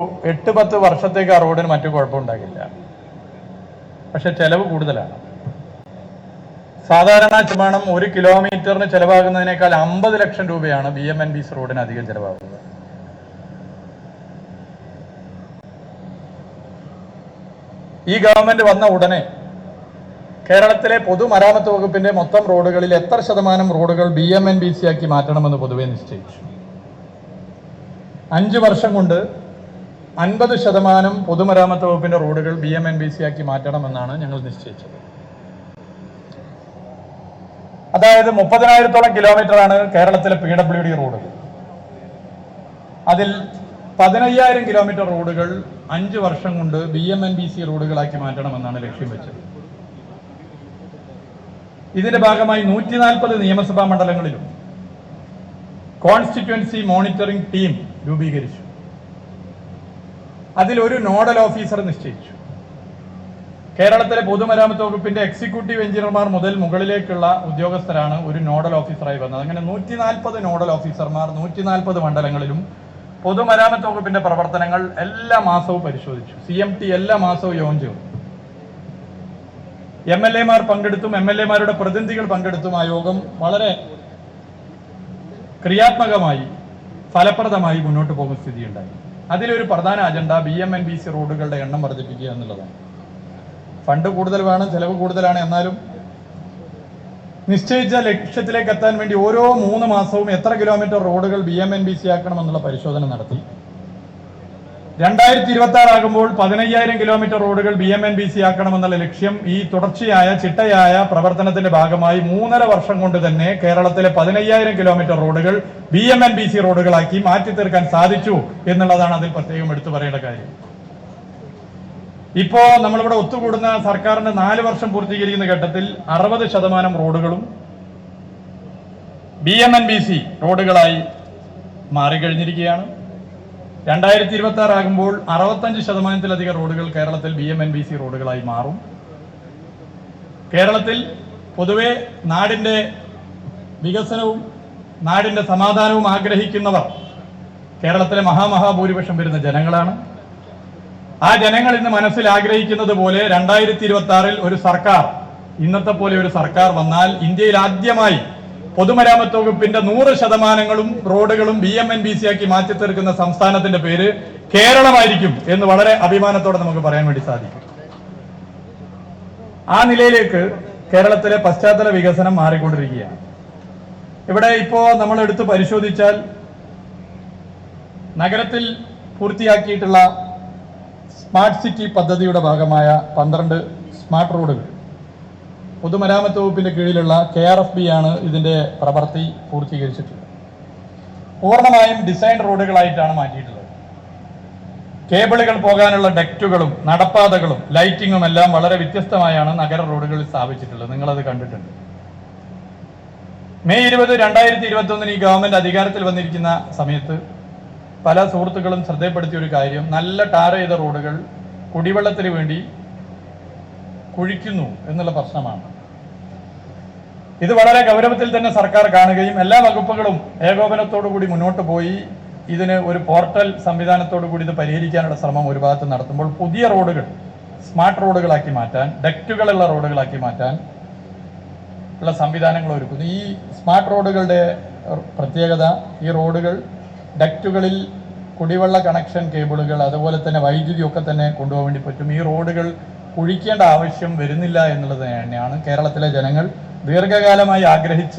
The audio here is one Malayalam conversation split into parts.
8-10 വർഷത്തേക്ക് ആ റോഡിന് മറ്റു കുഴപ്പമുണ്ടാകില്ല. പക്ഷെ ചെലവ് കൂടുതലാണ്. സാധാരണ നിർമ്മാണം 1 കിലോമീറ്ററിന് ചെലവാകുന്നതിനേക്കാൾ 50 ലക്ഷം രൂപയാണ് BMNBC റോഡിന് അധികം ചെലവാകുന്നത്. ഈ ഗവൺമെന്റ് വന്ന ഉടനെ കേരളത്തിലെ പൊതുമരാമത്ത് വകുപ്പിന്റെ മൊത്തം റോഡുകളിൽ എത്ര ശതമാനം റോഡുകൾ BMNBC ആക്കി മാറ്റണമെന്ന് പൊതുവെ നിശ്ചയിച്ചു. 5 വർഷം കൊണ്ട് 50% പൊതുമരാമത്ത് വകുപ്പിന്റെ റോഡുകൾ BMNBC ആക്കി മാറ്റണമെന്നാണ് ഞങ്ങൾ നിശ്ചയിച്ചത്. അതായത് 30,000-ഓളം കിലോമീറ്ററാണ് കേരളത്തിലെ PWD റോഡുകൾ. അതിൽ 15,000 കിലോമീറ്റർ റോഡുകൾ 5 വർഷം കൊണ്ട് BMNBC റോഡുകളാക്കി മാറ്റണമെന്നാണ് ലക്ഷ്യം വെച്ചത്. ഇതിന്റെ ഭാഗമായി 140 നിയമസഭാ മണ്ഡലങ്ങളിലും കോൺസ്റ്റിറ്റ്യുവൻസി മോണിറ്ററിംഗ് ടീം രൂപീകരിച്ചു. അതിലൊരു നോഡൽ ഓഫീസർ നിശ്ചയിച്ചു. കേരളത്തിലെ പൊതുമരാമത്ത് വകുപ്പിന്റെ എക്സിക്യൂട്ടീവ് എഞ്ചിനീയർമാർ മുതൽ മുകളിലേക്കുള്ള ഉദ്യോഗസ്ഥരാണ് ഒരു നോഡൽ ഓഫീസറായി വന്നത്. അങ്ങനെ 140 നോഡൽ ഓഫീസർമാർ 140 മണ്ഡലങ്ങളിലും പൊതുമരാമത്ത് വകുപ്പിന്റെ പ്രവർത്തനങ്ങൾ എല്ലാ മാസവും പരിശോധിച്ചു. CMT എല്ലാ മാസവും യോഗം ചേർന്നു. MLA-മാർ പങ്കെടുത്തും MLA-മാരുടെ പ്രതിനിധികൾ പങ്കെടുത്തും ആ യോഗം വളരെ ക്രിയാത്മകമായി ഫലപ്രദമായി മുന്നോട്ട് പോകുന്ന സ്ഥിതിയുണ്ടായി. അതിലൊരു പ്രധാന അജണ്ട BMNBC റോഡുകളുടെ എണ്ണം വർദ്ധിപ്പിക്കുക എന്നുള്ളതാണ്. ഫണ്ട് കൂടുതൽ വേണം, ചെലവ് കൂടുതലാണ്. എന്നാലും നിശ്ചയിച്ച ലക്ഷ്യത്തിലേക്ക് എത്താൻ വേണ്ടി ഓരോ 3 മാസവും എത്ര കിലോമീറ്റർ റോഡുകൾ BMNBC ആക്കണമെന്നുള്ള പരിശോധന നടത്തി. 2026 ആകുമ്പോൾ 15,000 കിലോമീറ്റർ റോഡുകൾ BMNBC ആക്കണമെന്നുള്ള ലക്ഷ്യം ഈ തുടർച്ചയായ ചിട്ടയായ പ്രവർത്തനത്തിന്റെ ഭാഗമായി 3.5 വർഷം കൊണ്ട് തന്നെ കേരളത്തിലെ 15,000 കിലോമീറ്റർ റോഡുകൾ BMNBC റോഡുകളാക്കി മാറ്റി തീർക്കാൻ സാധിച്ചു എന്നുള്ളതാണ് അതിൽ പ്രത്യേകം എടുത്തു പറയേണ്ട കാര്യം. ഇപ്പോ നമ്മളിവിടെ ഒത്തുകൂടുന്ന സർക്കാരിന്റെ 4 വർഷം പൂർത്തീകരിക്കുന്ന ഘട്ടത്തിൽ 60% റോഡുകളും BMNBC റോഡുകളായി മാറിക്കഴിഞ്ഞിരിക്കുകയാണ്. 2026 ആകുമ്പോൾ 65%-ലധികം റോഡുകൾ കേരളത്തിൽ BMNBC റോഡുകളായി മാറും. കേരളത്തിൽ പൊതുവെ നാടിന്റെ വികസനവും നാടിന്റെ സമാധാനവും ആഗ്രഹിക്കുന്നവർ കേരളത്തിലെ മഹാഭൂരിപക്ഷം വരുന്ന ജനങ്ങളാണ്. ആ ജനങ്ങൾ ഇന്ന് മനസ്സിൽ ആഗ്രഹിക്കുന്നത് പോലെ 2026-ൽ ഒരു സർക്കാർ, ഇന്നത്തെ പോലെ ഒരു സർക്കാർ വന്നാൽ ഇന്ത്യയിൽ ആദ്യമായി പൊതുമരാമത്ത് വകുപ്പിന്റെ 100% റോഡുകളും BMNBC ആക്കി മാറ്റി തീർക്കുന്ന സംസ്ഥാനത്തിന്റെ പേര് കേരളമായിരിക്കും എന്ന് വളരെ അഭിമാനത്തോടെ നമുക്ക് പറയാൻ വേണ്ടി സാധിക്കും. ആ നിലയിലേക്ക് കേരളത്തിലെ പശ്ചാത്തല വികസനം മാറിക്കൊണ്ടിരിക്കുകയാണ്. ഇവിടെ ഇപ്പോ നമ്മൾ എടുത്ത് പരിശോധിച്ചാൽ നഗരത്തിൽ പൂർത്തിയാക്കിയിട്ടുള്ള സ്മാർട്ട് സിറ്റി പദ്ധതിയുടെ ഭാഗമായ 12 സ്മാർട്ട് റോഡുകൾ പൊതുമരാമത്ത് വകുപ്പിന്റെ കീഴിലുള്ള KRFB ആണ് ഇതിന്റെ പ്രവൃത്തി പൂർത്തീകരിച്ചിട്ടുള്ളത്. പൂർണ്ണമായും ഡിസൈൻ റോഡുകളായിട്ടാണ് മാറ്റിയിട്ടുള്ളത്. കേബിളുകൾ പോകാനുള്ള ഡക്റ്റുകളും നടപ്പാതകളും ലൈറ്റിങ്ങും എല്ലാം വളരെ വ്യത്യസ്തമായാണ് നഗര റോഡുകളിൽ സ്ഥാപിച്ചിട്ടുള്ളത്. നിങ്ങളത് കണ്ടിട്ടുണ്ട്. മെയ് 20, 2021 ഈ ഗവൺമെന്റ് അധികാരത്തിൽ വന്നിരിക്കുന്ന സമയത്ത് പല സുഹൃത്തുക്കളും ശ്രദ്ധപ്പെടുത്തിയ ഒരു കാര്യം, നല്ല ടാർ ചെയ്ത റോഡുകൾ കുടിവെള്ളത്തിന് വേണ്ടി കുഴിക്കുന്നു എന്നുള്ള പ്രശ്നമാണ്. ഇത് വളരെ ഗൗരവത്തിൽ തന്നെ സർക്കാർ കാണുകയും എല്ലാ വകുപ്പുകളും ഏകോപനത്തോടുകൂടി മുന്നോട്ട് പോയി ഇതിന് ഒരു പോർട്ടൽ സംവിധാനത്തോടുകൂടി ഇത് പരിഹരിക്കാനുള്ള ശ്രമം ഒരു ഭാഗത്ത് നടത്തുമ്പോൾ പുതിയ റോഡുകൾ സ്മാർട്ട് റോഡുകളാക്കി മാറ്റാൻ, ഡക്റ്റുകളുള്ള റോഡുകളാക്കി മാറ്റാൻ ഉള്ള സംവിധാനങ്ങൾ ഒരുക്കുന്നു. ഈ സ്മാർട്ട് റോഡുകളുടെ പ്രത്യേകത, ഈ റോഡുകൾ ഡക്റ്റുകളിൽ കുടിവെള്ള കണക്ഷൻ കേബിളുകൾ അതുപോലെ തന്നെ വൈദ്യുതി ഒക്കെ തന്നെ കൊണ്ടുപോകാൻ വേണ്ടി പറ്റും. ഈ റോഡുകൾ കുഴിക്കേണ്ട ആവശ്യം വരുന്നില്ല എന്നുള്ളത് തന്നെയാണ് കേരളത്തിലെ ജനങ്ങൾ ദീർഘകാലമായി ആഗ്രഹിച്ച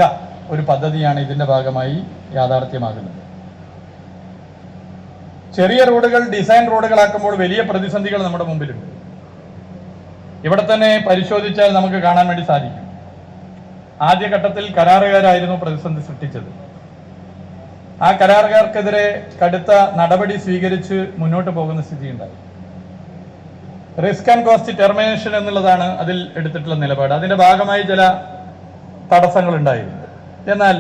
ഒരു പദ്ധതിയാണ് ഇതിന്റെ ഭാഗമായി യാഥാർത്ഥ്യമാകുന്നത്. ചെറിയ റോഡുകൾ ഡിസൈൻ റോഡുകളാക്കുമ്പോൾ വലിയ പ്രതിസന്ധികൾ നമ്മുടെ മുമ്പിലുണ്ട്. ഇവിടെ തന്നെ പരിശോധിച്ചാൽ നമുക്ക് കാണാൻ വേണ്ടി സാധിക്കും. ആദ്യഘട്ടത്തിൽ കരാറുകാരായിരുന്നു പ്രതിസന്ധി സൃഷ്ടിച്ചത്. ആ കരാറുകാർക്കെതിരെ കടുത്ത നടപടി സ്വീകരിച്ച് മുന്നോട്ട് പോകുന്ന സ്ഥിതിയുണ്ടായി. റിസ്ക് ആൻഡ് കോസ്റ്റ് ടെർമിനേഷൻ എന്നുള്ളതാണ് അതിൽ എടുത്തിട്ടുള്ള നിലപാട്. അതിന്റെ ഭാഗമായി ചില തടസ്സങ്ങൾ ഉണ്ടായിരുന്നു. എന്നാൽ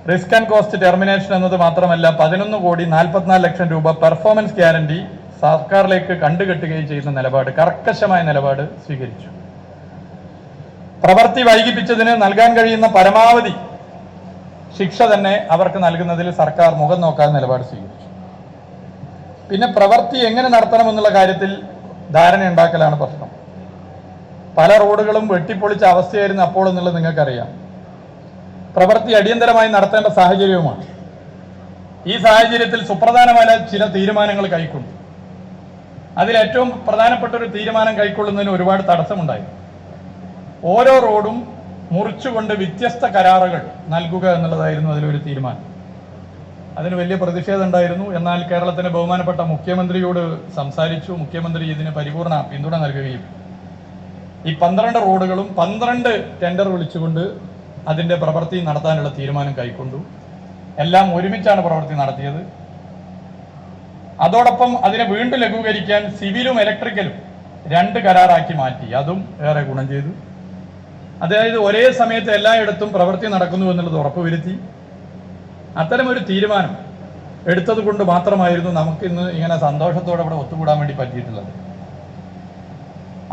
റിസ്ക് ആൻഡ് കോസ്റ്റ് ടെർമിനേഷൻ എന്നത് മാത്രമല്ല, 11,44,00,000 രൂപ പെർഫോമൻസ് ഗ്യാരണ്ടി സർക്കാരിലേക്ക് കണ്ടുകെട്ടുകയും ചെയ്യുന്ന നിലപാട്, കർക്കശമായ നിലപാട് സ്വീകരിച്ചു. പ്രവൃത്തി വൈകിപ്പിച്ചതിന് നൽകാൻ കഴിയുന്ന പരമാവധി ശിക്ഷ തന്നെ അവർക്ക് നൽകുന്നതിൽ സർക്കാർ മുഖം നോക്കാതെ നിലപാട് സ്വീകരിച്ചു. പിന്നെ പ്രവൃത്തി എങ്ങനെ നടത്തണമെന്നുള്ള കാര്യത്തിൽ ധാരണ ഉണ്ടാക്കലാണ് പ്രശ്നം. പല റോഡുകളും വെട്ടിപ്പൊളിച്ച അവസ്ഥയായിരുന്നു അപ്പോൾ എന്നുള്ളത് നിങ്ങൾക്കറിയാം. പ്രവൃത്തി അടിയന്തരമായി നടത്തേണ്ട സാഹചര്യവുമാണ്. ഈ സാഹചര്യത്തിൽ സുപ്രധാനമായ ചില തീരുമാനങ്ങൾ കൈക്കൊണ്ടു. അതിലേറ്റവും പ്രധാനപ്പെട്ട ഒരു തീരുമാനം കൈക്കൊള്ളുന്നതിന് ഒരുപാട് തടസ്സമുണ്ടായി. ഓരോ റോഡും മുറിച്ചുകൊണ്ട് വ്യത്യസ്ത കരാറുകൾ നൽകുക എന്നുള്ളതായിരുന്നു അതിലൊരു തീരുമാനം. അതിന് വലിയ പ്രതിഷേധം ഉണ്ടായിരുന്നു. എന്നാൽ കേരളത്തിന്റെ ബഹുമാനപ്പെട്ട മുഖ്യമന്ത്രിയോട് സംസാരിച്ചു. മുഖ്യമന്ത്രി ഇതിന് പരിപൂർണ പിന്തുണ നൽകുകയും ഈ 12 റോഡുകളും 12 ടെൻഡർ വിളിച്ചുകൊണ്ട് അതിന്റെ പ്രവൃത്തി നടത്താനുള്ള തീരുമാനം കൈക്കൊണ്ടു. എല്ലാം ഒരുമിച്ചാണ് പ്രവൃത്തി നടത്തിയത്. അതോടൊപ്പം അതിനെ വീണ്ടും ലഘൂകരിക്കാൻ സിവിലും ഇലക്ട്രിക്കലും 2 കരാറാക്കി മാറ്റി. അതും ഏറെ ഗുണം ചെയ്തു. അതായത് ഒരേ സമയത്ത് എല്ലായിടത്തും പ്രവൃത്തി നടക്കുന്നു എന്നുള്ളത് ഉറപ്പുവരുത്തി. അത്തരമൊരു തീരുമാനം എടുത്തത് കൊണ്ട് മാത്രമായിരുന്നു നമുക്കിന്ന് ഇങ്ങനെ സന്തോഷത്തോടെ ഇവിടെ ഒത്തുകൂടാൻ വേണ്ടി പറ്റിയിട്ടുള്ളത്.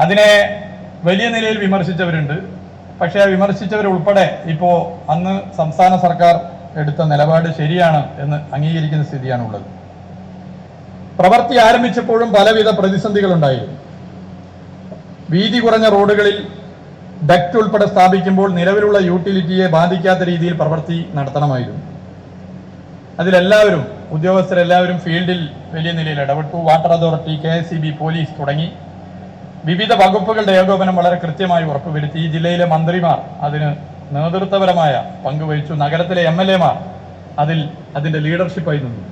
അതിനെ വലിയ നിലയിൽ വിമർശിച്ചവരുണ്ട്. പക്ഷേ ആ വിമർശിച്ചവരുൾപ്പെടെ ഇപ്പോൾ അന്ന് സംസ്ഥാന സർക്കാർ എടുത്ത നിലപാട് ശരിയാണ് എന്ന് അംഗീകരിക്കുന്ന സ്ഥിതിയാണുള്ളത്. പ്രവൃത്തി ആരംഭിച്ചപ്പോഴും പലവിധ പ്രതിസന്ധികളുണ്ടായിരുന്നു. വീതി കുറഞ്ഞ റോഡുകളിൽ ഡക്റ്റ് ഉൾപ്പെടെ സ്ഥാപിക്കുമ്പോൾ നിലവിലുള്ള യൂട്ടിലിറ്റിയെ ബാധിക്കാത്ത രീതിയിൽ പ്രവൃത്തി നടത്തണമായിരുന്നു. അതിലെല്ലാവരും ഉദ്യോഗസ്ഥരെല്ലാവരും ഫീൽഡിൽ വലിയ നിലയിൽ ഇടപെട്ടു. വാട്ടർ അതോറിറ്റി, KSEB, പോലീസ് തുടങ്ങി വിവിധ വകുപ്പുകളുടെ ഏകോപനം വളരെ കൃത്യമായി ഉറപ്പുവരുത്തി. ഈ ജില്ലയിലെ മന്ത്രിമാർ അതിന് നേതൃത്വപരമായ പങ്കുവഹിച്ചു. നഗരത്തിലെ MLA-മാർ അതിന്റെ ലീഡർഷിപ്പായി നിന്നു.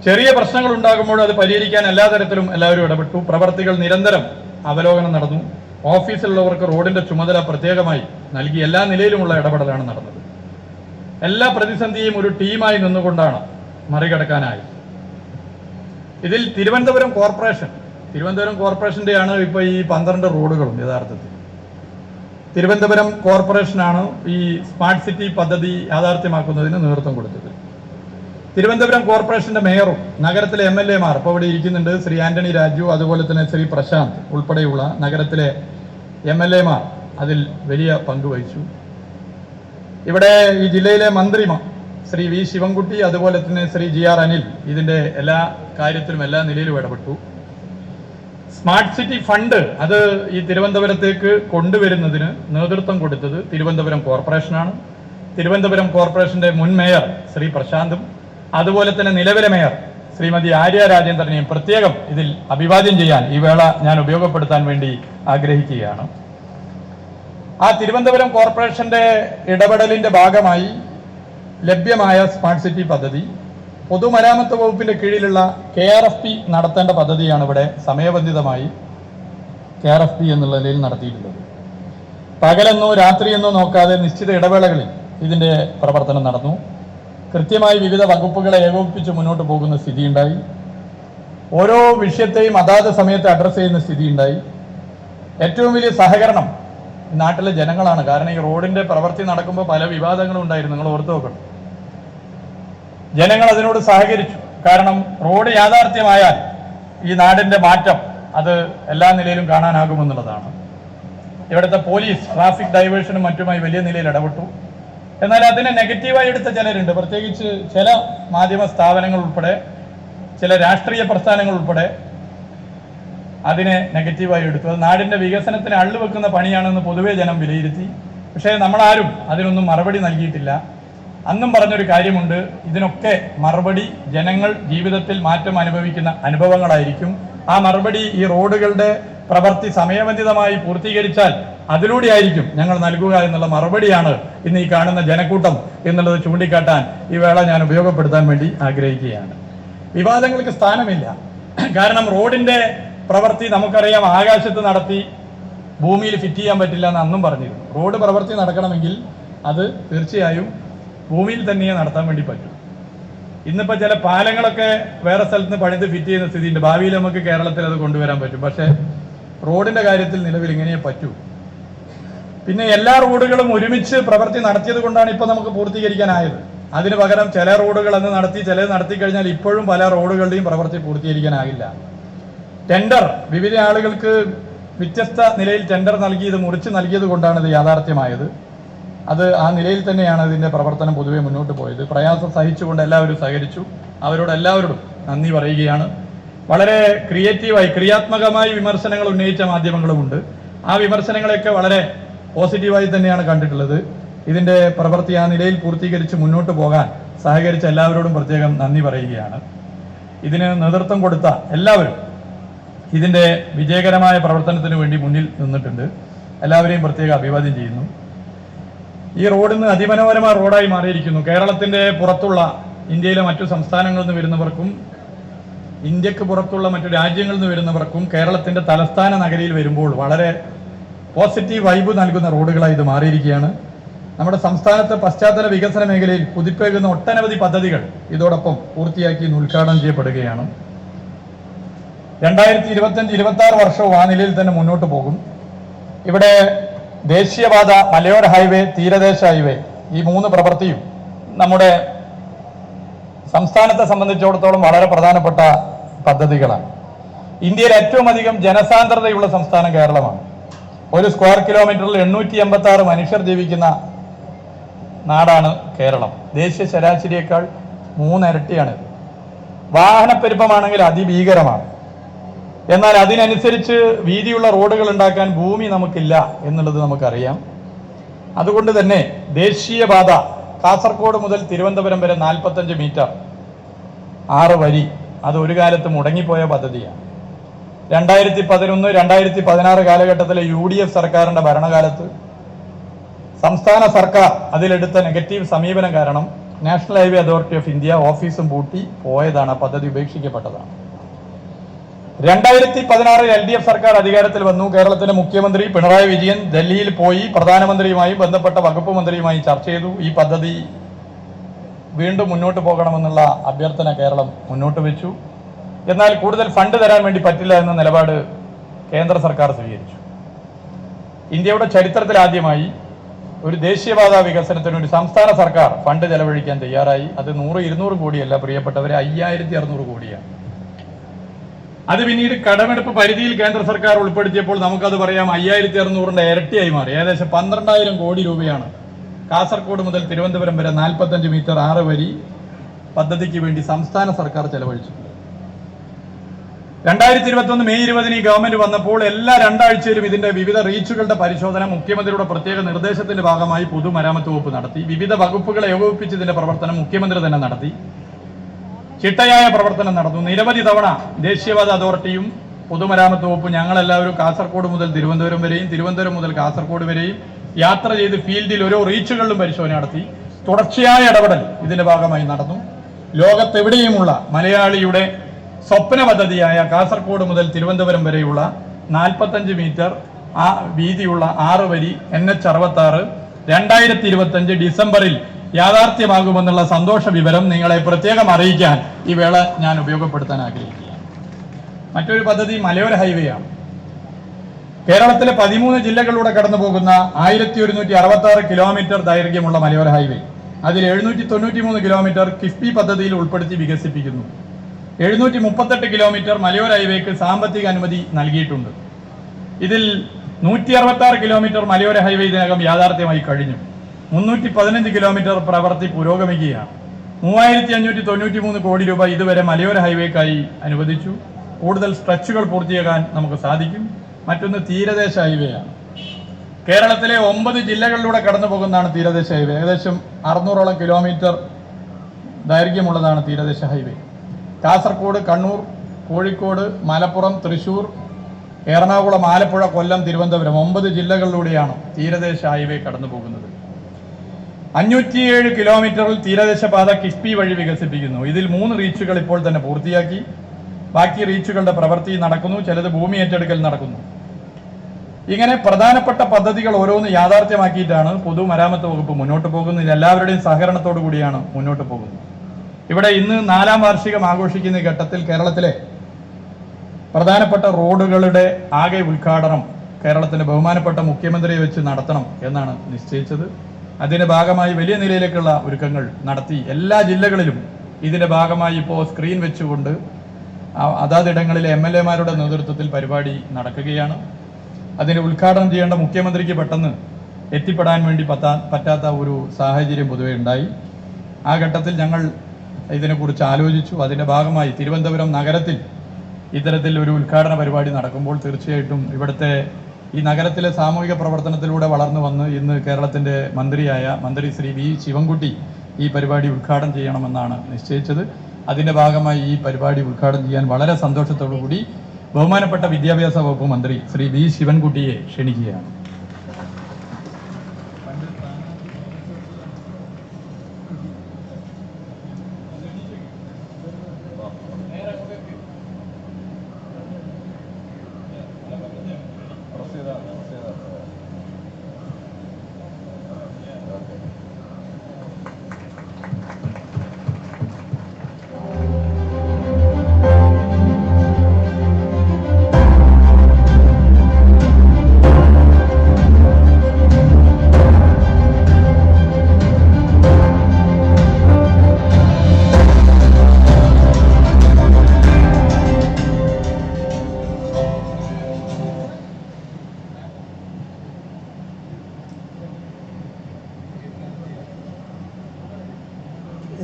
ചെറിയ പ്രശ്നങ്ങൾ ഉണ്ടാകുമ്പോൾ അത് പരിഹരിക്കാൻ എല്ലാ തരത്തിലും എല്ലാവരും ഇടപെട്ടു. പ്രവർത്തികൾ നിരന്തരം അവലോകനം നടന്നു. ഓഫീസിലുള്ളവർക്ക് റോഡിന്റെ ചുമതല പ്രത്യേകമായി നൽകി. എല്ലാ നിലയിലുമുള്ള ഇടപെടലാണ് നടന്നത്. എല്ലാ പ്രതിസന്ധിയും ഒരു ടീമായി നിന്നുകൊണ്ടാണ് മറികടക്കാനായി. ഇതിൽ തിരുവനന്തപുരം കോർപ്പറേഷന്റെയാണ് ഇപ്പൊ ഈ 12 റോഡുകളും. യഥാർത്ഥത്തിൽ തിരുവനന്തപുരം കോർപ്പറേഷനാണ് ഈ സ്മാർട്ട് സിറ്റി പദ്ധതി യാഥാർത്ഥ്യമാക്കുന്നതിന് നേതൃത്വം കൊടുത്തത്. തിരുവനന്തപുരം കോർപ്പറേഷന്റെ മേയറും നഗരത്തിലെ MLA-മാർ ഇപ്പോൾ ഇവിടെ ഇരിക്കുന്നുണ്ട്. ശ്രീ ആന്റണി രാജു, അതുപോലെ തന്നെ ശ്രീ പ്രശാന്ത് ഉൾപ്പെടെയുള്ള നഗരത്തിലെ MLA-മാർ അതിൽ വലിയ പങ്ക് വഹിച്ചു. ഇവിടെ ഈ ജില്ലയിലെ മന്ത്രിമാർ ശ്രീ V. ശിവൻകുട്ടി, അതുപോലെ തന്നെ ശ്രീ GR അനിൽ ഇതിന്റെ എല്ലാ കാര്യത്തിലും എല്ലാ നിലയിലും ഇടപെട്ടു. സ്മാർട്ട് സിറ്റി ഫണ്ട് അത് ഈ തിരുവനന്തപുരത്തേക്ക് കൊണ്ടുവരുന്നതിന് നേതൃത്വം കൊടുത്തത് തിരുവനന്തപുരം കോർപ്പറേഷനാണ്. തിരുവനന്തപുരം കോർപ്പറേഷന്റെ മുൻ മേയർ ശ്രീ പ്രശാന്തും അതുപോലെ തന്നെ നിലവിലെ മേയർ ശ്രീമതി ആര്യ രാജേന്ദ്രനെയും പ്രത്യേകം ഇതിൽ അഭിവാദ്യം ചെയ്യാൻ ഈ വേള ഞാൻ ഉപയോഗപ്പെടുത്താൻ വേണ്ടി ആഗ്രഹിക്കുകയാണ്. ആ തിരുവനന്തപുരം കോർപ്പറേഷന്റെ ഇടപെടലിന്റെ ഭാഗമായി ലഭ്യമായ സ്മാർട്ട് സിറ്റി പദ്ധതി പൊതുമരാമത്ത് വകുപ്പിന്റെ കീഴിലുള്ള KRFP നടത്തേണ്ട പദ്ധതിയാണ് ഇവിടെ സമയബന്ധിതമായി KRFP എന്നുള്ള നിലയിൽ നടത്തിയിട്ടുള്ളത്. പകലെന്നോ രാത്രിയെന്നോ നോക്കാതെ നിശ്ചിത ഇടവേളകളിൽ ഇതിന്റെ പ്രവർത്തനം നടന്നു. കൃത്യമായി വിവിധ വകുപ്പുകളെ ഏകോപിപ്പിച്ച് മുന്നോട്ട് പോകുന്ന സ്ഥിതിയുണ്ടായി. ഓരോ വിഷയത്തെയും അതാത് സമയത്ത് അഡ്രസ്സ് ചെയ്യുന്ന സ്ഥിതിയുണ്ടായി. ഏറ്റവും വലിയ സഹകരണം നാട്ടിലെ ജനങ്ങളാണ്. കാരണം ഈ റോഡിന്റെ പ്രവൃത്തി നടക്കുമ്പോൾ പല വിവാദങ്ങളും ഉണ്ടായിരുന്നു. നിങ്ങൾ ഓർത്തു നോക്കണം. ജനങ്ങൾ അതിനോട് സഹകരിച്ചു. കാരണം റോഡ് യാഥാർത്ഥ്യമായാൽ ഈ നാടിന്റെ മാറ്റം അത് എല്ലാ നിലയിലും കാണാനാകുമെന്നുള്ളതാണ്. ഇവിടുത്തെ പോലീസ് ട്രാഫിക് ഡൈവേർഷനും മറ്റുമായി വലിയ നിലയിൽ ഇടപെട്ടു. എന്നാൽ അതിനെ നെഗറ്റീവായി എടുത്ത ചിലരുണ്ട്. പ്രത്യേകിച്ച് ചില മാധ്യമ സ്ഥാപനങ്ങൾ ഉൾപ്പെടെ ചില രാഷ്ട്രീയ പ്രസ്ഥാനങ്ങൾ ഉൾപ്പെടെ അതിനെ നെഗറ്റീവായി എടുത്തു. അത് നാടിന്റെ വികസനത്തിന് അള്ളുവെക്കുന്ന പണിയാണെന്ന് പൊതുവെ ജനം വിലയിരുത്തി. പക്ഷേ നമ്മളാരും അതിനൊന്നും മറുപടി നൽകിയിട്ടില്ല. അന്നും പറഞ്ഞൊരു കാര്യമുണ്ട്, ഇതിനൊക്കെ മറുപടി ജനങ്ങൾ ജീവിതത്തിൽ മാറ്റം അനുഭവിക്കുന്ന അനുഭവങ്ങളായിരിക്കും. ആ മറുപടി ഈ റോഡുകളുടെ പ്രവൃത്തി സമയബന്ധിതമായി പൂർത്തീകരിച്ചാൽ അതിലൂടെയായിരിക്കും ഞങ്ങൾ നൽകുക എന്നുള്ള മറുപടിയാണ് ഇന്ന് ഈ കാണുന്ന ജനക്കൂട്ടം എന്നുള്ളത് ചൂണ്ടിക്കാട്ടാൻ ഈ വേള ഞാൻ ഉപയോഗപ്പെടുത്താൻ വേണ്ടി ആഗ്രഹിക്കുകയാണ്. വിവാദങ്ങൾക്ക് സ്ഥാനമില്ല. കാരണം റോഡിന്റെ പ്രവൃത്തി നമുക്കറിയാം, ആകാശത്ത് നടത്തി ഭൂമിയിൽ ഫിറ്റ് ചെയ്യാൻ പറ്റില്ല എന്ന് അന്നും പറഞ്ഞിരുന്നു. റോഡ് പ്രവൃത്തി നടക്കണമെങ്കിൽ അത് തീർച്ചയായും ഭൂമിയിൽ തന്നെ നടത്താൻ വേണ്ടി പറ്റും. ഇന്നിപ്പോൾ ചില പാലങ്ങളൊക്കെ വേറെ സ്ഥലത്ത് നിന്ന് പണിത് ഫിറ്റ് ചെയ്യുന്ന സ്ഥിതിയുണ്ട്. ഭാവിയിൽ നമുക്ക് കേരളത്തിൽ അത് കൊണ്ടുവരാൻ പറ്റും. പക്ഷേ റോഡിന്റെ കാര്യത്തിൽ നിലവിൽ ഇങ്ങനെ പറ്റൂ. പിന്നെ എല്ലാ റോഡുകളും ഒരുമിച്ച് പ്രവൃത്തി നടത്തിയത് കൊണ്ടാണ് ഇപ്പോൾ നമുക്ക് പൂർത്തീകരിക്കാനായത്. അതിന് പകരം ചില റോഡുകൾ അന്ന് നടത്തി, ചിലത് നടത്തി കഴിഞ്ഞാൽ ഇപ്പോഴും പല റോഡുകളുടെയും പ്രവൃത്തി പൂർത്തീകരിക്കാനാകില്ല. ടെൻഡർ വിവിധ ആളുകൾക്ക് വ്യത്യസ്ത നിലയിൽ ടെൻഡർ നൽകി ഇത് മുറിച്ച് നൽകിയത് കൊണ്ടാണ് ഇത് യാഥാർത്ഥ്യമായത്. അത് ആ നിലയിൽ തന്നെയാണ് ഇതിന്റെ പ്രവർത്തനം പൊതുവെ മുന്നോട്ട് പോയത്. പ്രയാസം സഹിച്ചുകൊണ്ട് എല്ലാവരും സഹകരിച്ചു. അവരോട് എല്ലാവരോടും നന്ദി പറയുകയാണ്. വളരെ ക്രിയേറ്റീവായി ക്രിയാത്മകമായി വിമർശനങ്ങൾ ഉന്നയിച്ച മാധ്യമങ്ങളുമുണ്ട്. ആ വിമർശനങ്ങളെയൊക്കെ വളരെ പോസിറ്റീവായി തന്നെയാണ് കണ്ടിട്ടുള്ളത്. ഇതിന്റെ പ്രവൃത്തി ആ നിലയിൽ പൂർത്തീകരിച്ച് മുന്നോട്ട് പോകാൻ സഹകരിച്ച എല്ലാവരോടും പ്രത്യേകം നന്ദി പറയുകയാണ്. ഇതിന് നേതൃത്വം കൊടുത്ത എല്ലാവരും ഇതിന്റെ വിജയകരമായ പ്രവർത്തനത്തിന് വേണ്ടി മുന്നിൽ നിന്നിട്ടുണ്ട്. എല്ലാവരെയും പ്രത്യേകം അഭിവാദ്യം ചെയ്യുന്നു. ഈ റോഡ് ഇന്ന് അതിമനോഹരമായ റോഡായി മാറിയിരിക്കുന്നു. കേരളത്തിന്റെ പുറത്തുള്ള ഇന്ത്യയിലെ മറ്റു സംസ്ഥാനങ്ങളിൽ നിന്ന് വരുന്നവർക്കും ഇന്ത്യക്ക് പുറത്തുള്ള മറ്റു രാജ്യങ്ങളിൽ നിന്ന് വരുന്നവർക്കും കേരളത്തിന്റെ തലസ്ഥാന നഗരിയിൽ വരുമ്പോൾ വളരെ പോസിറ്റീവ് വൈബ് നൽകുന്ന റോഡുകളായി ഇത് മാറിയിരിക്കുകയാണ്. നമ്മുടെ സംസ്ഥാനത്തെ പശ്ചാത്തല വികസന മേഖലയിൽ കുതിപ്പേകുന്ന ഒട്ടനവധി പദ്ധതികൾ ഇതോടൊപ്പം പൂർത്തിയാക്കി ഉദ്ഘാടനം ചെയ്യപ്പെടുകയാണ്. 2025-26 വർഷവും ആ നിലയിൽ തന്നെ മുന്നോട്ട് പോകും. ഇവിടെ ദേശീയപാത, മലയോര ഹൈവേ, തീരദേശ ഹൈവേ ഈ 3 പ്രവൃത്തിയും നമ്മുടെ സംസ്ഥാനത്തെ സംബന്ധിച്ചിടത്തോളം വളരെ പ്രധാനപ്പെട്ട പദ്ധതികളാണ്. ഇന്ത്യയിൽ ഏറ്റവും അധികം ജനസാന്ദ്രതയുള്ള സംസ്ഥാനം കേരളമാണ്. ഒരു സ്ക്വയർ കിലോമീറ്ററിൽ 886 മനുഷ്യർ ജീവിക്കുന്ന നാടാണ് കേരളം. ദേശീയ ശരാശരിയേക്കാൾ 3 ഇരട്ടിയാണ്. വാഹനപ്പെരുപ്പമാണെങ്കിൽ അതിഭീകരമാണ്. എന്നാൽ അതിനനുസരിച്ച് വീതിയുള്ള റോഡുകൾ ഉണ്ടാക്കാൻ ഭൂമി നമുക്കില്ല എന്നുള്ളത് നമുക്കറിയാം. അതുകൊണ്ട് തന്നെ ദേശീയപാത കാസർഗോഡ് മുതൽ തിരുവനന്തപുരം വരെ 45 മീറ്റർ 6 വരി അത് ഒരു കാലത്ത് മുടങ്ങിപ്പോയ പദ്ധതിയാണ്. 2011-2016 കാലഘട്ടത്തിലെ UDF സർക്കാരിന്റെ ഭരണകാലത്ത് സംസ്ഥാന സർക്കാർ അതിലെടുത്ത നെഗറ്റീവ് സമീപനം കാരണം national highway authority of India ഓഫീസും പൂട്ടി പോയതാണ്. പദ്ധതി ഉപേക്ഷിക്കപ്പെട്ടതാണ്. 2016 LDF സർക്കാർ അധികാരത്തിൽ വന്നു. കേരളത്തിന്റെ മുഖ്യമന്ത്രി പിണറായി വിജയൻ ഡൽഹിയിൽ പോയി പ്രധാനമന്ത്രിയുമായും ബന്ധപ്പെട്ട വകുപ്പ് മന്ത്രിയുമായും ചർച്ച ചെയ്തു. ഈ പദ്ധതി വീണ്ടും മുന്നോട്ട് പോകണമെന്നുള്ള അഭ്യർത്ഥന കേരളം മുന്നോട്ട് വെച്ചു. എന്നാൽ കൂടുതൽ ഫണ്ട് തരാൻ വേണ്ടി പറ്റില്ല എന്ന നിലപാട് കേന്ദ്ര സർക്കാർ സ്വീകരിച്ചു. ഇന്ത്യയുടെ ചരിത്രത്തിൽ ആദ്യമായി ഒരു ദേശീയപാത വികസനത്തിന് ഒരു സംസ്ഥാന സർക്കാർ ഫണ്ട് ചെലവഴിക്കാൻ തയ്യാറായി. അത് 100-200 കോടിയല്ല പ്രിയപ്പെട്ടവരെ, 5600 കോടിയാണ്. അത് പിന്നീട് കടമെടുപ്പ് പരിധിയിൽ കേന്ദ്ര സർക്കാർ ഉൾപ്പെടുത്തിയപ്പോൾ നമുക്കത് പറയാം 5600ന്റെ ഇരട്ടിയായി മാറി. ഏകദേശം 12000 കോടി രൂപയാണ് കാസർഗോഡ് മുതൽ തിരുവനന്തപുരം വരെ 45 മീറ്റർ 6 വരി പദ്ധതിക്ക് വേണ്ടി സംസ്ഥാന സർക്കാർ ചെലവഴിച്ചു. 2021 മെയ് 20 ഈ ഗവൺമെന്റ് വന്നപ്പോൾ എല്ലാ 2 ആഴ്ചയിലും ഇതിന്റെ വിവിധ റീച്ചുകളുടെ പരിശോധന മുഖ്യമന്ത്രിയുടെ പ്രത്യേക നിർദ്ദേശത്തിന്റെ ഭാഗമായി പൊതുമരാമത്ത് വകുപ്പ് നടത്തി. വിവിധ വകുപ്പുകളെ ഏകോപിപ്പിച്ച് ഇതിന്റെ പ്രവർത്തനം മുഖ്യമന്ത്രി തന്നെ നടത്തി. ചിട്ടയായ പ്രവർത്തനം നടന്നു. നിരവധി തവണ ദേശീയപാത അതോറിറ്റിയും പൊതുമരാമത്ത് വകുപ്പും ഞങ്ങളെല്ലാവരും കാസർഗോഡ് മുതൽ തിരുവനന്തപുരം വരെയും തിരുവനന്തപുരം മുതൽ കാസർഗോഡ് വരെയും യാത്ര ചെയ്ത് ഫീൽഡിൽ ഓരോ റീച്ചുകളിലും പരിശോധന നടത്തി. തുടർച്ചയായ ഇടപെടൽ ഇതിന്റെ ഭാഗമായി നടന്നു. ലോകത്തെവിടെയുമുള്ള മലയാളിയുടെ സ്വപ്ന പദ്ധതിയായ കാസർഗോഡ് മുതൽ തിരുവനന്തപുരം വരെയുള്ള 45 മീറ്റർ വീതിയുള്ള 6 വരി NH66 2025 ഡിസംബറിൽ യാഥാർത്ഥ്യമാകുമെന്നുള്ള സന്തോഷ വിവരം നിങ്ങളെ പ്രത്യേകം അറിയിക്കാൻ ഈ വേള ഞാൻ ഉപയോഗപ്പെടുത്താൻ ആഗ്രഹിക്കുകയാണ്. മറ്റൊരു പദ്ധതി മലയോര ഹൈവേയാണ്. കേരളത്തിലെ 13 ജില്ലകളിലൂടെ കടന്നു പോകുന്ന 1166 കിലോമീറ്റർ ദൈർഘ്യമുള്ള മലയോര ഹൈവേ. അതിൽ 793 കിലോമീറ്റർ കിഫ്ബി പദ്ധതിയിൽ ഉൾപ്പെടുത്തി വികസിപ്പിക്കുന്നു. 738 കിലോമീറ്റർ മലയോര ഹൈവേക്ക് സാമ്പത്തിക അനുമതി നൽകിയിട്ടുണ്ട്. ഇതിൽ 166 കിലോമീറ്റർ മലയോര ഹൈവേ ഇതിനകം യാഥാർത്ഥ്യമായി കഴിഞ്ഞു. 315 കിലോമീറ്റർ പ്രവൃത്തി പുരോഗമിക്കുകയാണ്. 3593 കോടി രൂപ ഇതുവരെ മലയോര ഹൈവേക്കായി അനുവദിച്ചു. കൂടുതൽ സ്ട്രെച്ചുകൾ പൂർത്തിയാക്കാൻ നമുക്ക് സാധിക്കും. മറ്റൊന്ന് തീരദേശ ഹൈവേയാണ്. കേരളത്തിലെ 9 ജില്ലകളിലൂടെ കടന്നു പോകുന്നതാണ് തീരദേശ ഹൈവേ. ഏകദേശം 600ഓളം കിലോമീറ്റർ ദൈർഘ്യമുള്ളതാണ് തീരദേശ ഹൈവേ. കാസർഗോഡ്, കണ്ണൂർ, കോഴിക്കോട്, മലപ്പുറം, തൃശൂർ, എറണാകുളം, ആലപ്പുഴ, കൊല്ലം, തിരുവനന്തപുരം 9 ജില്ലകളിലൂടെയാണ് തീരദേശ ഹൈവേ കടന്നു പോകുന്നത്. 507 കിലോമീറ്ററിൽ തീരദേശ പാത കിഫ്ബി വഴി വികസിപ്പിക്കുന്നു. ഇതിൽ 3 റീച്ചുകൾ ഇപ്പോൾ തന്നെ പൂർത്തിയാക്കി. ബാക്കി റീച്ചുകളുടെ പ്രവൃത്തി നടക്കുന്നു. ചിലത് ഭൂമി ഏറ്റെടുക്കൽ നടക്കുന്നു. ഇങ്ങനെ പ്രധാനപ്പെട്ട പദ്ധതികൾ ഓരോന്ന് യാഥാർത്ഥ്യമാക്കിയിട്ടാണ് പൊതുമരാമത്ത് വകുപ്പ് മുന്നോട്ട് പോകുന്നത്. ഇതെല്ലാവരുടെയും സഹകരണത്തോടു കൂടിയാണ് മുന്നോട്ട് പോകുന്നത്. ഇവിടെ ഇന്ന് 4ാം വാർഷികം ആഘോഷിക്കുന്ന ഘട്ടത്തിൽ കേരളത്തിലെ പ്രധാനപ്പെട്ട റോഡുകളുടെ ആകെ ഉദ്ഘാടനം കേരളത്തിന്റെ ബഹുമാനപ്പെട്ട മുഖ്യമന്ത്രിയെ വെച്ച് നടത്തണം എന്നാണ് നിശ്ചയിച്ചത്. അതിന്റെ ഭാഗമായി വലിയ നിലയിലേക്കുള്ള ഒരുക്കങ്ങൾ നടത്തി. എല്ലാ ജില്ലകളിലും ഇതിന്റെ ഭാഗമായി ഇപ്പോൾ സ്ക്രീൻ വെച്ചുകൊണ്ട് അതാതിടങ്ങളിലെ MLA-മാരുടെ നേതൃത്വത്തിൽ പരിപാടി നടക്കുകയാണ്. അതിന് ഉദ്ഘാടനം ചെയ്യേണ്ട മുഖ്യമന്ത്രിക്ക് പെട്ടെന്ന് എത്തിപ്പെടാൻ വേണ്ടി പറ്റാത്ത ഒരു സാഹചര്യം പൊതുവെ ഉണ്ടായി. ആ ഘട്ടത്തിൽ ഞങ്ങൾ ഇതിനെക്കുറിച്ച് ആലോചിച്ചു. അതിൻ്റെ ഭാഗമായി തിരുവനന്തപുരം നഗരത്തിൽ ഇത്തരത്തിൽ ഒരു ഉദ്ഘാടന പരിപാടി നടക്കുമ്പോൾ തീർച്ചയായിട്ടും ഇവിടുത്തെ ഈ നഗരത്തിലെ സാമൂഹിക പ്രവർത്തനത്തിലൂടെ വളർന്നു വന്ന് ഇന്ന് കേരളത്തിൻ്റെ മന്ത്രി ശ്രീ വി ശിവൻകുട്ടി ഈ പരിപാടി ഉദ്ഘാടനം ചെയ്യണമെന്നാണ് നിശ്ചയിച്ചത്. അതിൻ്റെ ഭാഗമായി ഈ പരിപാടി ഉദ്ഘാടനം ചെയ്യാൻ വളരെ സന്തോഷത്തോടുകൂടി ബഹുമാനപ്പെട്ട വിദ്യാഭ്യാസ വകുപ്പ് മന്ത്രി ശ്രീ വി ശിവൻകുട്ടിയെ ക്ഷണിക്കുകയാണ്.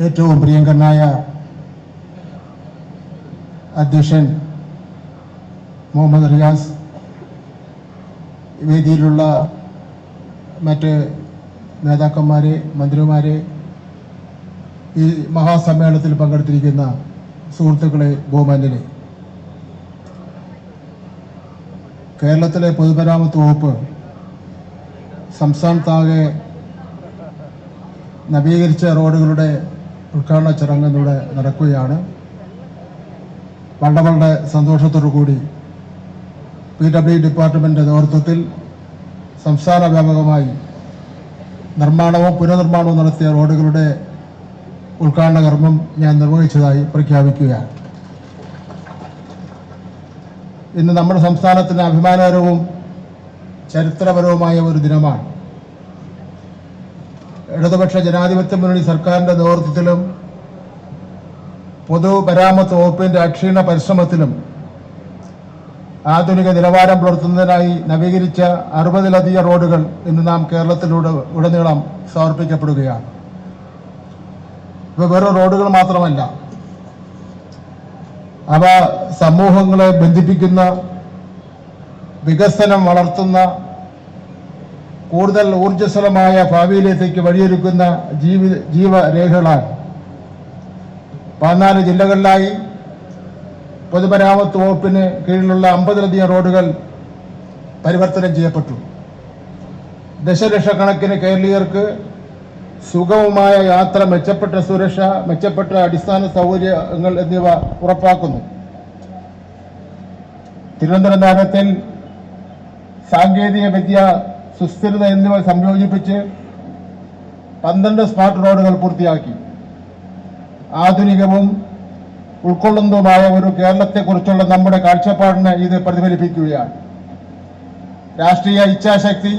ഏറ്റവും പ്രിയങ്കരനായ അധ്യക്ഷൻ മുഹമ്മദ് റിയാസ്, വേദിയിലുള്ള മറ്റ് നേതാക്കന്മാരെ, മന്ത്രിമാരെ, ഈ മഹാസമ്മേളനത്തിൽ പങ്കെടുത്തിരിക്കുന്ന സുഹൃത്തുക്കളെ, ബഹുമാന്യരെ, കേരളത്തിലെ പൊതുമരാമത്ത് വകുപ്പ് സംസ്ഥാനത്താകെ നവീകരിച്ച റോഡുകളുടെ ഉദ്ഘാടന ചടങ്ങിലൂടെ നടക്കുകയാണ്. വളരെ സന്തോഷത്തോടു കൂടി PW ഡിപ്പാർട്ട്മെൻറ്റ് നേതൃത്വത്തിൽ സംസ്ഥാന വ്യാപകമായി നിർമ്മാണവും പുനർനിർമ്മാണവും നടത്തിയ റോഡുകളുടെ ഉദ്ഘാടന കർമ്മം ഞാൻ നിർവഹിച്ചതായി പ്രഖ്യാപിക്കുകയാണ്. ഇന്ന് നമ്മുടെ സംസ്ഥാനത്തിന് അഭിമാനകരവും ചരിത്രപരവുമായ ഒരു ദിനമാണ്. ഇടതുപക്ഷ ജനാധിപത്യ മുന്നണി സർക്കാരിൻ്റെ നേതൃത്വത്തിലും പൊതുമരാമത്ത് വകുപ്പിൻ്റെ അക്ഷീണ പരിശ്രമത്തിലും ആധുനിക നിലവാരം പുലർത്തുന്നതിനായി നവീകരിച്ച 60-ലധികം റോഡുകൾ ഇന്ന് നാം ഉടനീളം സമർപ്പിക്കപ്പെടുകയാണ്. ഇവ വെറും റോഡുകൾ മാത്രമല്ല, അവ സമൂഹങ്ങളെ ബന്ധിപ്പിക്കുന്ന, വികസനം വളർത്തുന്ന, കൂടുതൽ ഊർജ്ജസ്വലമായ ഭാവിയിലേക്ക് വഴിയൊരുക്കുന്ന ജീവരേഖകളാണ്. 14 ജില്ലകളിലായി പൊതുമരാമത്ത് വകുപ്പിന് കീഴിലുള്ള 50-ലധികം റോഡുകൾ പരിവർത്തനം ചെയ്യപ്പെട്ടു. ദശലക്ഷക്കണക്കിന് കേരളീയർക്ക് സുഗമമായ യാത്ര, മെച്ചപ്പെട്ട സുരക്ഷ, മെച്ചപ്പെട്ട അടിസ്ഥാന സൗകര്യങ്ങൾ എന്നിവ ഉറപ്പാക്കുന്നു. തിരുവനന്തപുരം നഗരത്തിൽ സാങ്കേതിക വിദ്യ, സുസ്ഥിരത എന്നിവ സംയോജിപ്പിച്ച് 12 സ്മാർട്ട് റോഡുകൾ പൂർത്തിയാക്കി. ആധുനികവും ഉൾക്കൊള്ളുന്നതുമായ ഒരു കേരളത്തെക്കുറിച്ചുള്ള നമ്മുടെ കാഴ്ചപ്പാടിനെ ഇത് പ്രതിഫലിപ്പിക്കുകയാണ്. രാഷ്ട്രീയ ഇച്ഛാശക്തി,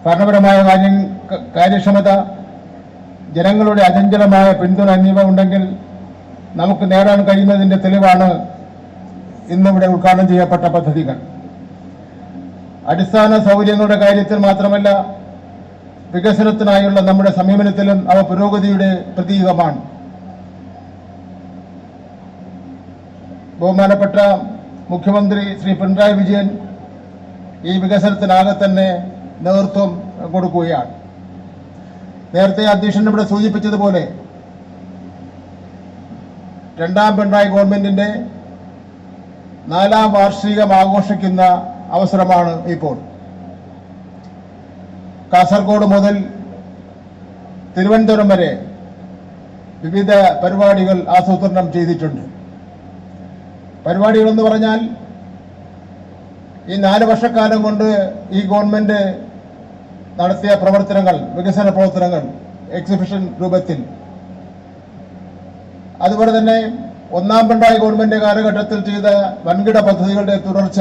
ഭരണപരമായ കാര്യക്ഷമത, ജനങ്ങളുടെ അചഞ്ചലമായ പിന്തുണ എന്നിവ ഉണ്ടെങ്കിൽ നമുക്ക് നേടാൻ കഴിയുന്നതിൻ്റെ തെളിവാണ് ഇന്നിവിടെ ഉദ്ഘാടനം ചെയ്യപ്പെട്ട പദ്ധതികൾ. അടിസ്ഥാന സൗകര്യങ്ങളുടെ കാര്യത്തിൽ മാത്രമല്ല, വികസനത്തിനായുള്ള നമ്മുടെ സമീപനത്തിലും അവ പുരോഗതിയുടെ പ്രതീകമാണ്. ബഹുമാനപ്പെട്ട മുഖ്യമന്ത്രി ശ്രീ പിണറായി വിജയൻ ഈ വികസനത്തിനാകെ തന്നെ നേതൃത്വം കൊടുക്കുകയാണ്. നേരത്തെ അധ്യക്ഷൻ ഇവിടെ സൂചിപ്പിച്ചതുപോലെ രണ്ടാം പിണറായി ഗവൺമെന്റിന്റെ 4ാം വാർഷികം ആഘോഷിക്കുന്ന അവസരമാണ് ഇപ്പോൾ. കാസർഗോഡ് മുതൽ തിരുവനന്തപുരം വരെ വിവിധ പരിപാടികൾ ആസൂത്രണം ചെയ്തിട്ടുണ്ട്. പരിപാടികളെന്ന് പറഞ്ഞാൽ ഈ 4 വർഷക്കാലം കൊണ്ട് ഈ ഗവൺമെന്റ് നടത്തിയ പ്രവർത്തനങ്ങൾ, വികസന പ്രവർത്തനങ്ങൾ എക്സിബിഷൻ രൂപത്തിൽ, അതുപോലെ തന്നെ 1ാം പിണറായി ഗവൺമെന്റ് കാലഘട്ടത്തിൽ ചെയ്ത വൻകിട പദ്ധതികളുടെ തുടർച്ച,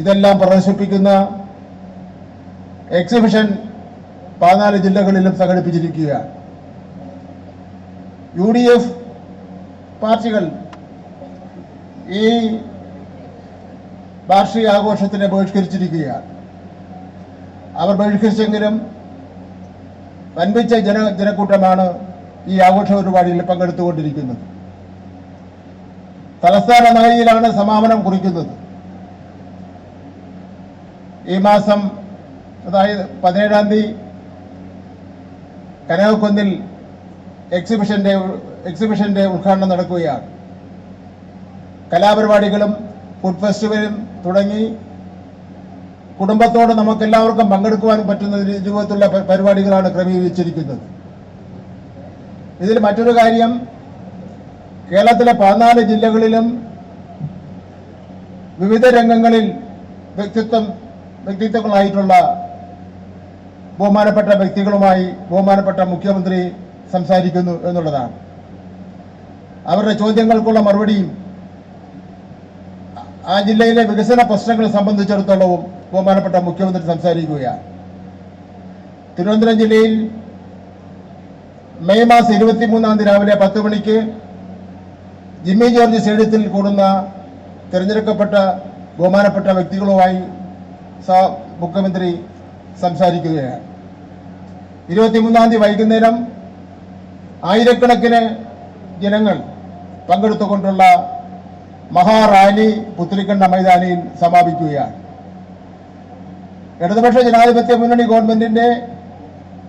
ഇതെല്ലാം പ്രദർശിപ്പിക്കുന്ന എക്സിബിഷൻ 14 ജില്ലകളിലും സംഘടിപ്പിച്ചിരിക്കുകയാണ്. UDF പാർട്ടികൾ ഈ വാർഷിക ആഘോഷത്തിനെ ബഹിഷ്കരിച്ചിരിക്കുകയാണ്. അവർ ബഹിഷ്കരിച്ചെങ്കിലും വൻപിച്ച ജനക്കൂട്ടമാണ് ഈ ആഘോഷ പരിപാടിയിൽ പങ്കെടുത്തുകൊണ്ടിരിക്കുന്നത്. തലസ്ഥാന നഗരിയിലാണ് സമാപനം കുറിക്കുന്നത്. ഈ മാസം അതായത് 17-ാം തീയതി കനകക്കുന്നിൽ എക്സിബിഷന്റെ ഉദ്ഘാടനം നടക്കുകയാണ്. കലാപരിപാടികളും ഫുഡ് ഫെസ്റ്റിവലും തുടങ്ങി കുടുംബത്തോട് നമുക്കെല്ലാവർക്കും പങ്കെടുക്കുവാൻ പറ്റുന്ന രൂപത്തിലുള്ള പരിപാടികളാണ് ക്രമീകരിച്ചിരിക്കുന്നത്. ഇതിൽ മറ്റൊരു കാര്യം, കേരളത്തിലെ 14 ജില്ലകളിലും വിവിധ രംഗങ്ങളിൽ വ്യക്തിത്വങ്ങളായിട്ടുള്ള ബഹുമാനപ്പെട്ട വ്യക്തികളുമായി ബഹുമാനപ്പെട്ട മുഖ്യമന്ത്രി സംസാരിക്കുന്നു എന്നുള്ളതാണ്. അവരുടെ ചോദ്യങ്ങൾക്കുള്ള മറുപടിയും ആ ജില്ലയിലെ വികസന പ്രശ്നങ്ങളെ സംബന്ധിച്ചിടത്തോളവും ബഹുമാനപ്പെട്ട മുഖ്യമന്ത്രി സംസാരിക്കുകയാണ്. തിരുവനന്തപുരം ജില്ലയിൽ മെയ് മാസം 23-ാം തീയതി രാവിലെ 10 മണിക്ക് ജിമ്മി ജോർജ് സ്റ്റേഡിയത്തിൽ കൂടുന്ന തിരഞ്ഞെടുക്കപ്പെട്ട ബഹുമാനപ്പെട്ട വ്യക്തികളുമായി മുഖ്യമന്ത്രി സംസാരിക്കുകയാണ്. 23-ാം തീയതി വൈകുന്നേരം ആയിരക്കണക്കിന് ജനങ്ങൾ പങ്കെടുത്തുകൊണ്ടുള്ള മഹാറാലി പുത്തരിക്കണ്ട മൈതാനിയിൽ സമാപിക്കുകയാണ്. ഇടതുപക്ഷ ജനാധിപത്യ മുന്നണി ഗവൺമെന്റിന്റെ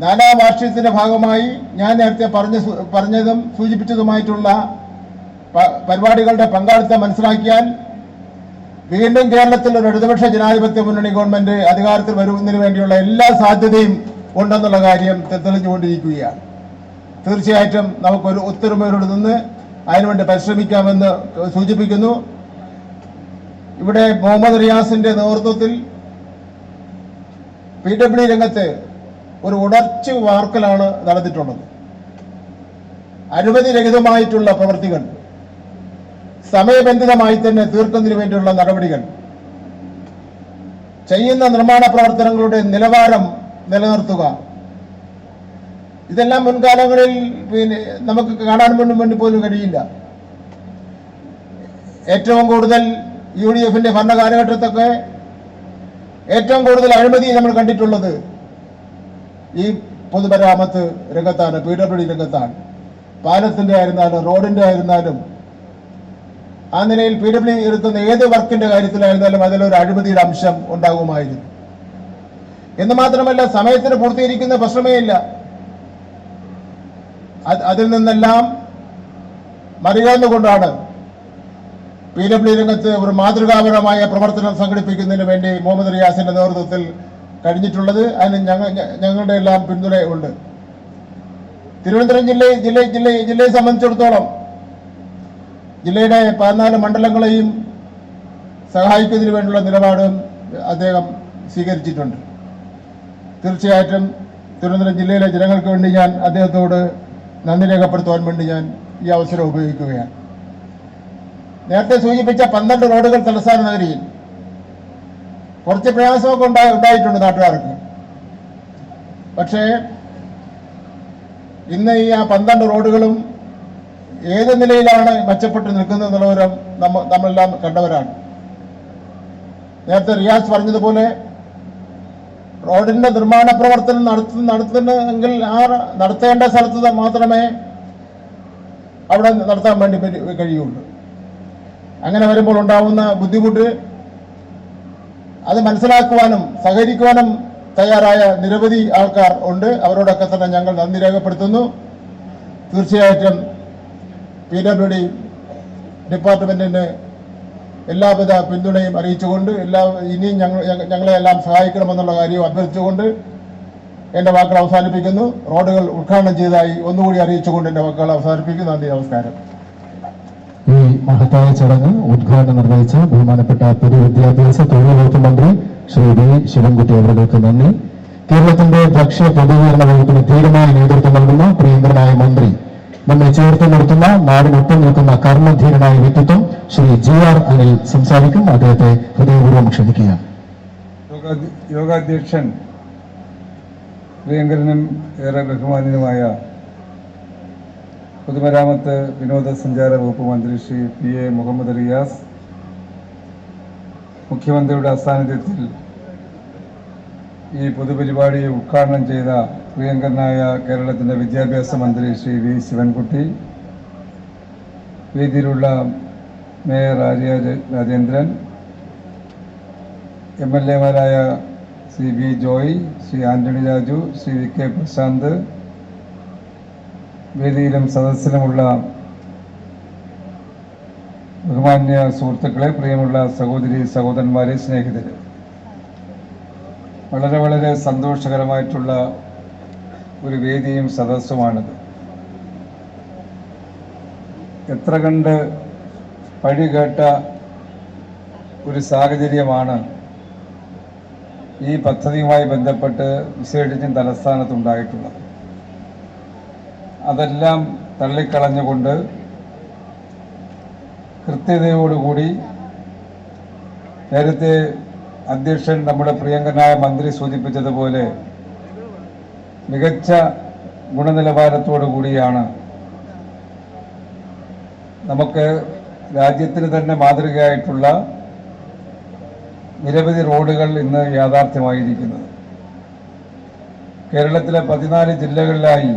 4ാം വാർഷികത്തിന്റെ ഭാഗമായി ഞാൻ നേരത്തെ പറഞ്ഞതും സൂചിപ്പിച്ചതുമായിട്ടുള്ള പരിപാടികളുടെ പങ്കാളിത്തം മനസ്സിലാക്കിയാൽ വീണ്ടും കേരളത്തിൽ ഒരു ഇടതുപക്ഷ ജനാധിപത്യ മുന്നണി ഗവൺമെന്റ് അധികാരത്തിൽ വരുന്നതിന് വേണ്ടിയുള്ള എല്ലാ സാധ്യതയും ഉണ്ടെന്നുള്ള കാര്യം തെളിഞ്ഞുകൊണ്ടിരിക്കുകയാണ്. തീർച്ചയായിട്ടും നമുക്കൊരു ഒത്തൊരുമയോട് നിന്ന് അതിനുവേണ്ടി പരിശ്രമിക്കാമെന്ന് സൂചിപ്പിക്കുന്നു. ഇവിടെ മുഹമ്മദ് റിയാസിന്റെ നേതൃത്വത്തിൽ PWD രംഗത്ത് ഒരു ഉടച്ചു വാർക്കലാണ് നടന്നിട്ടുള്ളത്. അനുമതിരഹിതമായിട്ടുള്ള പ്രവൃത്തികൾ സമയബന്ധിതമായി തന്നെ തീർക്കുന്നതിന് വേണ്ടിയുള്ള നടപടികൾ, ചെയ്യുന്ന നിർമ്മാണ പ്രവർത്തനങ്ങളുടെ നിലവാരം നിലനിർത്തുക, ഇതെല്ലാം മുൻകാലങ്ങളിൽ നമുക്ക് കാണാൻ വേണ്ടി പോലും കഴിയില്ല. ഏറ്റവും കൂടുതൽ UDFന്റെ ഭരണ കാലഘട്ടത്തൊക്കെ ഏറ്റവും കൂടുതൽ അഴിമതി നമ്മൾ കണ്ടിട്ടുള്ളത് ഈ പൊതുമരാമത്ത് രംഗത്താണ്, PWD രംഗത്താണ്. പാലത്തിന്റെ ആയിരുന്നാലും റോഡിന്റെ ആയിരുന്നാലും ആ നിലയിൽ PWD എടുക്കുന്ന ഏത് വർക്കിന്റെ കാര്യത്തിലായിരുന്നാലും അതിലൊരു അഴിമതിയുടെ അംശം ഉണ്ടാകുമായിരുന്നു. എന്ന് മാത്രമല്ല, സമയത്തിന് പൂർത്തീകരിക്കുന്ന പ്രശ്നമേ ഇല്ല. അതിൽ നിന്നെല്ലാം മറികടന്നുകൊണ്ടാണ് PWD രംഗത്ത് ഒരു മാതൃകാപരമായ പ്രവർത്തനം സംഘടിപ്പിക്കുന്നതിന് വേണ്ടി മുഹമ്മദ് റിയാസിന്റെ നേതൃത്വത്തിൽ കഴിഞ്ഞിട്ടുള്ളത്. അതിന് ഞങ്ങളുടെ എല്ലാം പിന്തുണയുണ്ട്. തിരുവനന്തപുരം ജില്ലയെ സംബന്ധിച്ചിടത്തോളം ജില്ലയുടെ 14 മണ്ഡലങ്ങളെയും സഹായിക്കുന്നതിന് വേണ്ടിയുള്ള നിലപാടും അദ്ദേഹം സ്വീകരിച്ചിട്ടുണ്ട്. തീർച്ചയായിട്ടും തിരുവനന്തപുരം ജില്ലയിലെ ജനങ്ങൾക്ക് വേണ്ടി ഞാൻ അദ്ദേഹത്തോട് നന്ദി രേഖപ്പെടുത്തുവാൻ വേണ്ടി ഞാൻ ഈ അവസരം ഉപയോഗിക്കുകയാണ്. നേരത്തെ സൂചിപ്പിച്ച 12 റോഡുകൾ തലസ്ഥാന നഗരിയിൽ കുറച്ച് പ്രയാസമൊക്കെ ഉണ്ടായിട്ടുണ്ട് നാട്ടുകാർക്ക്. പക്ഷേ ഇന്ന് ഈ 12 റോഡുകളും ഏത് നിലയിലാണ് മെച്ചപ്പെട്ട് നിൽക്കുന്നത് എന്നുള്ളവരും നമ്മളെല്ലാം കണ്ടവരാണ്. നേരത്തെ റിയാസ് പറഞ്ഞതുപോലെ റോഡിന്റെ നിർമ്മാണ പ്രവർത്തനം നടത്തുന്നെങ്കിൽ ആ നടത്തേണ്ട സ്ഥലത്ത് മാത്രമേ അവിടെ നടത്താൻ വേണ്ടി കഴിയുള്ളൂ. അങ്ങനെ വരുമ്പോൾ ഉണ്ടാവുന്ന ബുദ്ധിമുട്ട് അത് മനസ്സിലാക്കുവാനും സഹകരിക്കുവാനും തയ്യാറായ നിരവധി ആൾക്കാർ ഉണ്ട്. അവരോടൊക്കെ തന്നെ ഞങ്ങൾ നന്ദി രേഖപ്പെടുത്തുന്നു. തീർച്ചയായിട്ടും PWD ഡിപ്പാർട്ട്മെന്റിന് എല്ലാവിധ പിന്തുണയും അറിയിച്ചുകൊണ്ട് ഇനിയും ഞങ്ങളെ എല്ലാം സഹായിക്കണമെന്നുള്ള കാര്യവും അഭ്യർത്ഥിച്ചുകൊണ്ട് എന്റെ വാക്കുകൾ അവസാനിപ്പിക്കുന്നു. റോഡുകൾ ഉദ്ഘാടനം ചെയ്തതായി ഒന്നുകൂടി അറിയിച്ചുകൊണ്ട് എന്റെ വാക്കുകൾ അവസാനിപ്പിക്കുന്നു. നന്ദി, നമസ്കാരം. ഈ മഹത്തായ ചടങ്ങ് ഉദ്ഘാടനം നിർവഹിച്ച ബഹുമാനപ്പെട്ട പൊതുവിദ്യാഭ്യാസ തൊഴിൽ വകുപ്പ് മന്ത്രി ശ്രീ V. ശിവൻകുട്ടി അവർക്ക് നന്ദി. കേരളത്തിന്റെ ഭക്ഷ്യ പൊതുവിതരണ വകുപ്പിന് ധീരമായ നേതൃത്വം നൽകുന്ന പ്രിയങ്കരനായ മന്ത്രി, നമ്മെ ചേർത്ത് നിർത്തുന്ന നാടിനൊപ്പം നിൽക്കുന്ന കർമ്മധീരനായ വ്യക്തിത്വം ശ്രീ GR അനിൽ സംസാരിക്കും. അദ്ദേഹത്തെ ഹൃദയപൂർവ്വം ക്ഷണിക്കുക. യോഗാധ്യക്ഷൻ പ്രിയങ്കരനും ഏറെ ബഹുമാന്യനുമായ പൊതുമരാമത്ത് വിനോദസഞ്ചാര വകുപ്പ് മന്ത്രി ശ്രീ PA മുഹമ്മദ് റിയാസ്, മുഖ്യമന്ത്രിയുടെ അസാന്നിധ്യത്തിൽ ഈ പൊതുപരിപാടി ഉദ്ഘാടനം ചെയ്ത പ്രിയങ്കരനായ കേരളത്തിൻ്റെ വിദ്യാഭ്യാസ മന്ത്രി ശ്രീ വി ശിവൻകുട്ടി, വേദിയിലുള്ള മേയർ ആര്യ രാജേന്ദ്രൻ, MLA-മാരായ ശ്രീ വി ജോയ്, ശ്രീ ആന്റണി രാജു, ശ്രീ വി കെ പ്രശാന്ത്, വേദിയിലും സദസ്സിലുമുള്ള ബഹുമാന്യ സുഹൃത്തുക്കളെ, പ്രിയമുള്ള സഹോദരി സഹോദരന്മാരെ, സ്നേഹിതരെ, വളരെ വളരെ സന്തോഷകരമായിട്ടുള്ള ഒരു വേദിയും സദസ്സുമാണിത്. എത്ര കണ്ട് പഴി കേട്ട ഒരു സാഹചര്യമാണ് ഈ പദ്ധതിയുമായി ബന്ധപ്പെട്ട് വിശേഷിച്ചും തലസ്ഥാനത്തുണ്ടായിട്ടുള്ളത്. അതെല്ലാം തള്ളിക്കളഞ്ഞുകൊണ്ട് കൃത്യതയോടുകൂടി നേരത്തെ അധ്യക്ഷൻ നമ്മുടെ പ്രിയങ്കരനായ മന്ത്രി സൂചിപ്പിച്ചതുപോലെ മികച്ച ഗുണനിലവാരത്തോടു കൂടിയാണ് നമുക്ക് രാജ്യത്തിന് തന്നെ മാതൃകയായിട്ടുള്ള നിരവധി റോഡുകൾ ഇന്ന് യാഥാർത്ഥ്യമായിരിക്കുന്നത്. കേരളത്തിലെ 14 ജില്ലകളിലായി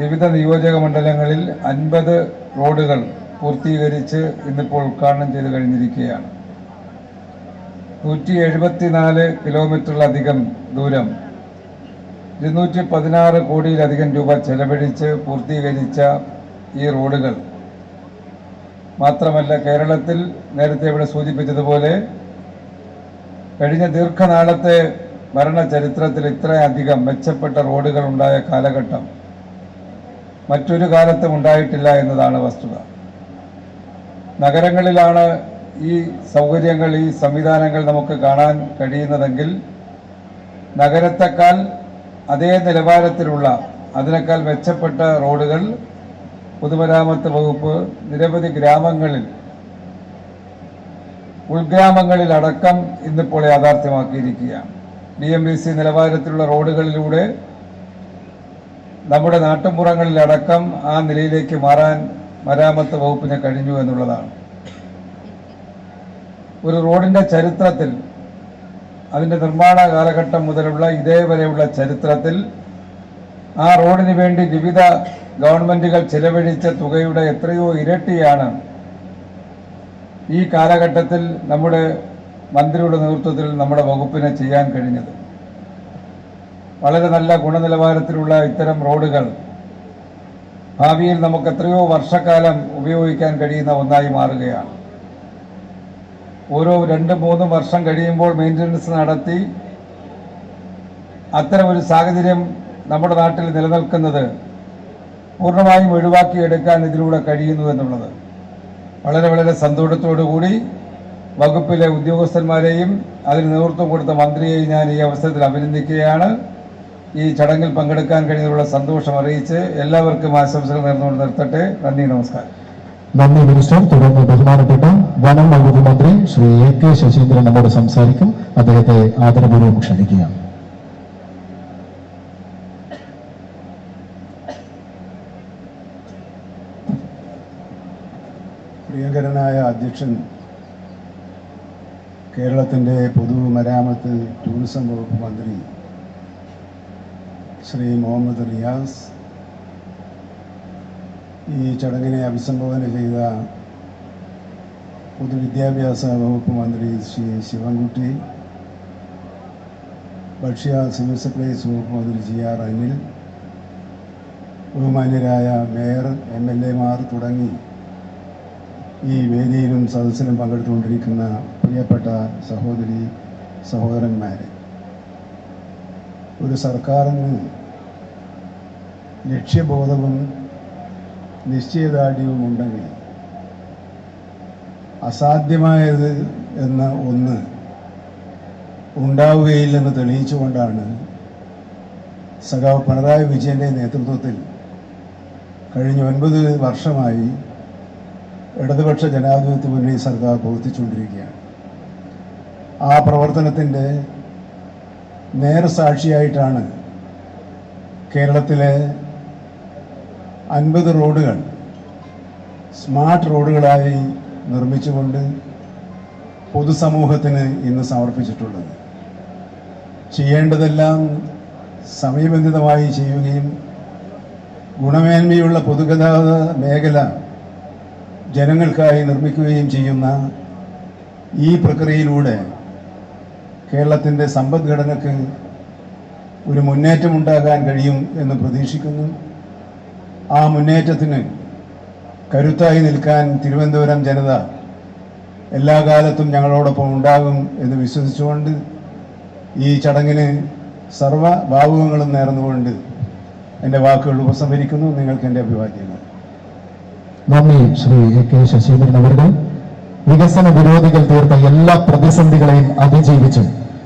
വിവിധ നിയോജക മണ്ഡലങ്ങളിൽ 50 റോഡുകൾ പൂർത്തീകരിച്ച് ഇന്നിപ്പോൾ ഉദ്ഘാടനം ചെയ്ത് കഴിഞ്ഞിരിക്കുകയാണ്. 174 കിലോമീറ്ററിലധികം ദൂരം 216 കോടിയിലധികം രൂപ ചെലവഴിച്ച് പൂർത്തീകരിച്ച ഈ റോഡുകൾ മാത്രമല്ല, കേരളത്തിൽ നേരത്തെ ഇവിടെ സൂചിപ്പിച്ചതുപോലെ കഴിഞ്ഞ ദീർഘനാളത്തെ ഭരണ ചരിത്രത്തിൽ ഇത്രയധികം മെച്ചപ്പെട്ട റോഡുകൾ ഉണ്ടായ കാലഘട്ടം മറ്റൊരു കാലത്തും ഉണ്ടായിട്ടില്ല എന്നതാണ് വസ്തുത. നഗരങ്ങളിലാണ് ഈ സൗകര്യങ്ങൾ, ഈ സംവിധാനങ്ങൾ നമുക്ക് കാണാൻ കഴിയുന്നതെങ്കിൽ നഗരത്തെക്കാൾ അതേ നിലവാരത്തിലുള്ള, അതിനേക്കാൾ മെച്ചപ്പെട്ട റോഡുകൾ പൊതുമരാമത്ത് വകുപ്പ് നിരവധി ഗ്രാമങ്ങളിൽ, ഉൾഗ്രാമങ്ങളിലടക്കം ഇന്നിപ്പോൾ യാഥാർത്ഥ്യമാക്കിയിരിക്കുകയാണ്. DMVC നിലവാരത്തിലുള്ള റോഡുകളിലൂടെ നമ്മുടെ നാട്ടുമ്പുറങ്ങളിലടക്കം ആ നിലയിലേക്ക് മാറാൻ മരാമത്ത് വകുപ്പിന് കഴിഞ്ഞു എന്നുള്ളതാണ്. ഒരു റോഡിൻ്റെ ചരിത്രത്തിൽ, അതിൻ്റെ നിർമ്മാണ കാലഘട്ടം മുതലുള്ള ഇതേവരെയുള്ള ചരിത്രത്തിൽ ആ റോഡിന് വേണ്ടി വിവിധ ഗവൺമെൻറ്റുകൾ ചിലവഴിച്ച തുകയുടെ എത്രയോ ഇരട്ടിയാണ് ഈ കാലഘട്ടത്തിൽ നമ്മുടെ മന്ത്രിയുടെ നേതൃത്വത്തിൽ നമ്മുടെ വകുപ്പിനെ ചെയ്യാൻ കഴിഞ്ഞത്. വളരെ നല്ല ഗുണനിലവാരത്തിലുള്ള ഇത്തരം റോഡുകൾ ഭാവിയിൽ നമുക്ക് എത്രയോ വർഷക്കാലം ഉപയോഗിക്കാൻ കഴിയുന്ന ഒന്നായി മാറുകയാണ്. ഓരോ 2-3 വർഷം കഴിയുമ്പോൾ മെയിൻ്റനൻസ് നടത്തി അത്തരം ഒരു സാഹചര്യം നമ്മുടെ നാട്ടിൽ നിലനിൽക്കുന്നത് പൂർണ്ണമായും ഒഴിവാക്കിയെടുക്കാൻ ഇതിലൂടെ കഴിയുന്നു എന്നുള്ളത് വളരെ വളരെ സന്തോഷത്തോടുകൂടി വകുപ്പിലെ ഉദ്യോഗസ്ഥന്മാരെയും അതിന് നേതൃത്വം കൊടുത്ത മന്ത്രിയെയും ഞാൻ ഈ അവസരത്തിൽ അഭിനന്ദിക്കുകയാണ്. ഈ ചടങ്ങിൽ പങ്കെടുക്കാൻ കഴിഞ്ഞതിലുള്ള സന്തോഷം അറിയിച്ച് എല്ലാവർക്കും ആശംസകൾ നേർന്നുകൊണ്ട് നിർത്തട്ടെ. നന്ദി, നമസ്കാരം. നന്ദി മിനിസ്റ്റർ. തുടർന്ന് ബഹുമാനപ്പെട്ട വനം വകുപ്പ് മന്ത്രി ശ്രീ AK ശശീന്ദ്രൻ നമ്മോട് സംസാരിക്കും. അദ്ദേഹത്തെ ആദരപൂർവ്വം ക്ഷണിക്കുകയാണ്. പ്രിയങ്കരനായ അധ്യക്ഷൻ, കേരളത്തിൻ്റെ പൊതുമരാമത്ത് ടൂറിസം വകുപ്പ് മന്ത്രി ശ്രീ മുഹമ്മദ് റിയാസ്, ഈ ചടങ്ങിനെ അഭിസംബോധന ചെയ്ത പൊതുവിദ്യാഭ്യാസ വകുപ്പ് മന്ത്രി ശ്രീ ശിവൻകുട്ടി, ഭക്ഷ്യ സിവിൽ സപ്ലൈസ് വകുപ്പ് മന്ത്രി GR അനിൽ, ബഹുമാന്യരായ മേയർ, MLA-മാർ തുടങ്ങി ഈ വേദിയിലും സദസ്സിലും പങ്കെടുത്തുകൊണ്ടിരിക്കുന്ന പ്രിയപ്പെട്ട സഹോദരി സഹോദരന്മാരെ, ഒരു സർക്കാരിന് ലക്ഷ്യബോധവും നിശ്ചയദാർഢ്യവും ഉണ്ടെങ്കിൽ അസാധ്യമായത് എന്ന ഒന്ന് ഉണ്ടാവുകയില്ലെന്ന് തെളിയിച്ചുകൊണ്ടാണ് സഖാവ് പിണറായി വിജയൻ്റെ നേതൃത്വത്തിൽ കഴിഞ്ഞ 9 വർഷമായി ഇടതുപക്ഷ ജനാധിപത്യ മുന്നണി സർക്കാർ പ്രവർത്തിച്ചുകൊണ്ടിരിക്കുകയാണ്. ആ പ്രവർത്തനത്തിൻ്റെ നേർസാക്ഷിയായിട്ടാണ് കേരളത്തിലെ 50 റോഡുകൾ സ്മാർട്ട് റോഡുകളായി നിർമ്മിച്ചുകൊണ്ട് പൊതുസമൂഹത്തിന് ഇന്ന് സമർപ്പിച്ചിട്ടുള്ളത്. ചെയ്യേണ്ടതെല്ലാം സമയബന്ധിതമായി ചെയ്യുകയും ഗുണമേന്മയുള്ള പൊതുഗതാഗത മേഖല ജനങ്ങൾക്കായി നിർമ്മിക്കുകയും ചെയ്യുന്ന ഈ പ്രക്രിയയിലൂടെ കേരളത്തിൻ്റെ സമ്പദ്ഘടനയ്ക്ക് ഒരു മുന്നേറ്റമുണ്ടാകാൻ കഴിയും എന്ന് പ്രതീക്ഷിക്കുന്നു. ആ മുന്നേറ്റത്തിന് കരുത്തായി നിൽക്കാൻ തിരുവനന്തപുരം ജനത എല്ലാ കാലത്തും ഞങ്ങളോടൊപ്പം ഉണ്ടാകും എന്ന് വിശ്വസിച്ചുകൊണ്ട് ഈ ചടങ്ങിന് സർവ്വഭാവുകങ്ങളും നേർന്നുകൊണ്ട് എൻ്റെ വാക്കുകൾ ഉപസംഹരിക്കുന്നു. നിങ്ങൾക്ക് എൻ്റെ അഭിവാദ്യങ്ങൾ. നന്ദി ശ്രീ AK ശശീന്ദ്രൻ അവരുടെ. വികസന വിരോധികൾ തീർത്ത എല്ലാ പ്രതിസന്ധികളെയും അതിജീവിച്ച്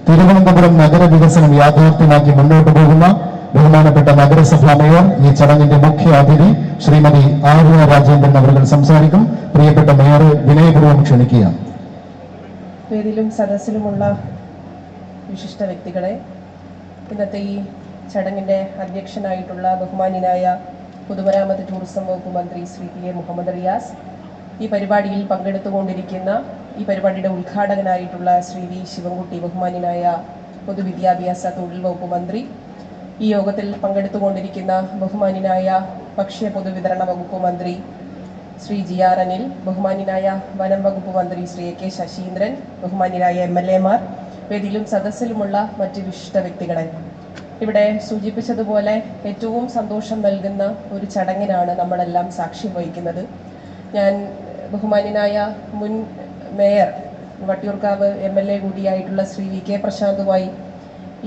തിരുവനന്തപുരം നഗര വികസനം യാഥാർത്ഥ്യമാക്കി മുന്നോട്ട് പോകുന്ന ബഹുമാനപ്പെട്ട നഗരസഭാ മേയർ ഈ ചടങ്ങിന്റെ മുഖ്യ അതിഥി ശ്രീമതി ആര്യ രാജേന്ദ്രൻ അവർ സംസാരിക്കും. പ്രിയപ്പെട്ട മേയർ വിനയപൂർവ്വം ക്ഷണിക്കുക. വേദിയിലും സദസ്സിലുമുള്ള വിശിഷ്ട വ്യക്തികളെ, ഇന്നത്തെ ഈ ചടങ്ങിന്റെ അധ്യക്ഷനായിട്ടുള്ള ബഹുമാന്യനായ പൊതുമരാമത്ത് ടൂറിസം വകുപ്പ് മന്ത്രി ശ്രീ PA മുഹമ്മദ് റിയാസ്, ഈ പരിപാടിയിൽ പങ്കെടുത്തുകൊണ്ടിരിക്കുന്ന ഈ പരിപാടിയുടെ ഉദ്ഘാടകനായിട്ടുള്ള ശ്രീ V ശിവൻകുട്ടി, ബഹുമാന്യനായ പൊതുവിദ്യാഭ്യാസ തൊഴിൽ വകുപ്പ് മന്ത്രി, ഈ യോഗത്തിൽ പങ്കെടുത്തുകൊണ്ടിരിക്കുന്ന ബഹുമാന്യനായ ഭക്ഷ്യ പൊതുവിതരണ വകുപ്പ് മന്ത്രി ശ്രീ GR അനിൽ, ബഹുമാന്യനായ വനം വകുപ്പ് മന്ത്രി ശ്രീ AK ശശീന്ദ്രൻ, ബഹുമാന്യരായ MLA മാർ, വേദിയിലും സദസ്സിലുമുള്ള മറ്റ് വിശിഷ്ട വ്യക്തികളെ, ഇവിടെ സൂചിപ്പിച്ചതുപോലെ ഏറ്റവും സന്തോഷം നൽകുന്ന ഒരു ചടങ്ങിനാണ് നമ്മളെല്ലാം സാക്ഷ്യം വഹിക്കുന്നത്. ഞാൻ ബഹുമാന്യനായ മുൻ മേയർ വട്ടിയൂർക്കാവ് MLA കൂടിയായിട്ടുള്ള ശ്രീ VK പ്രശാന്തുമായി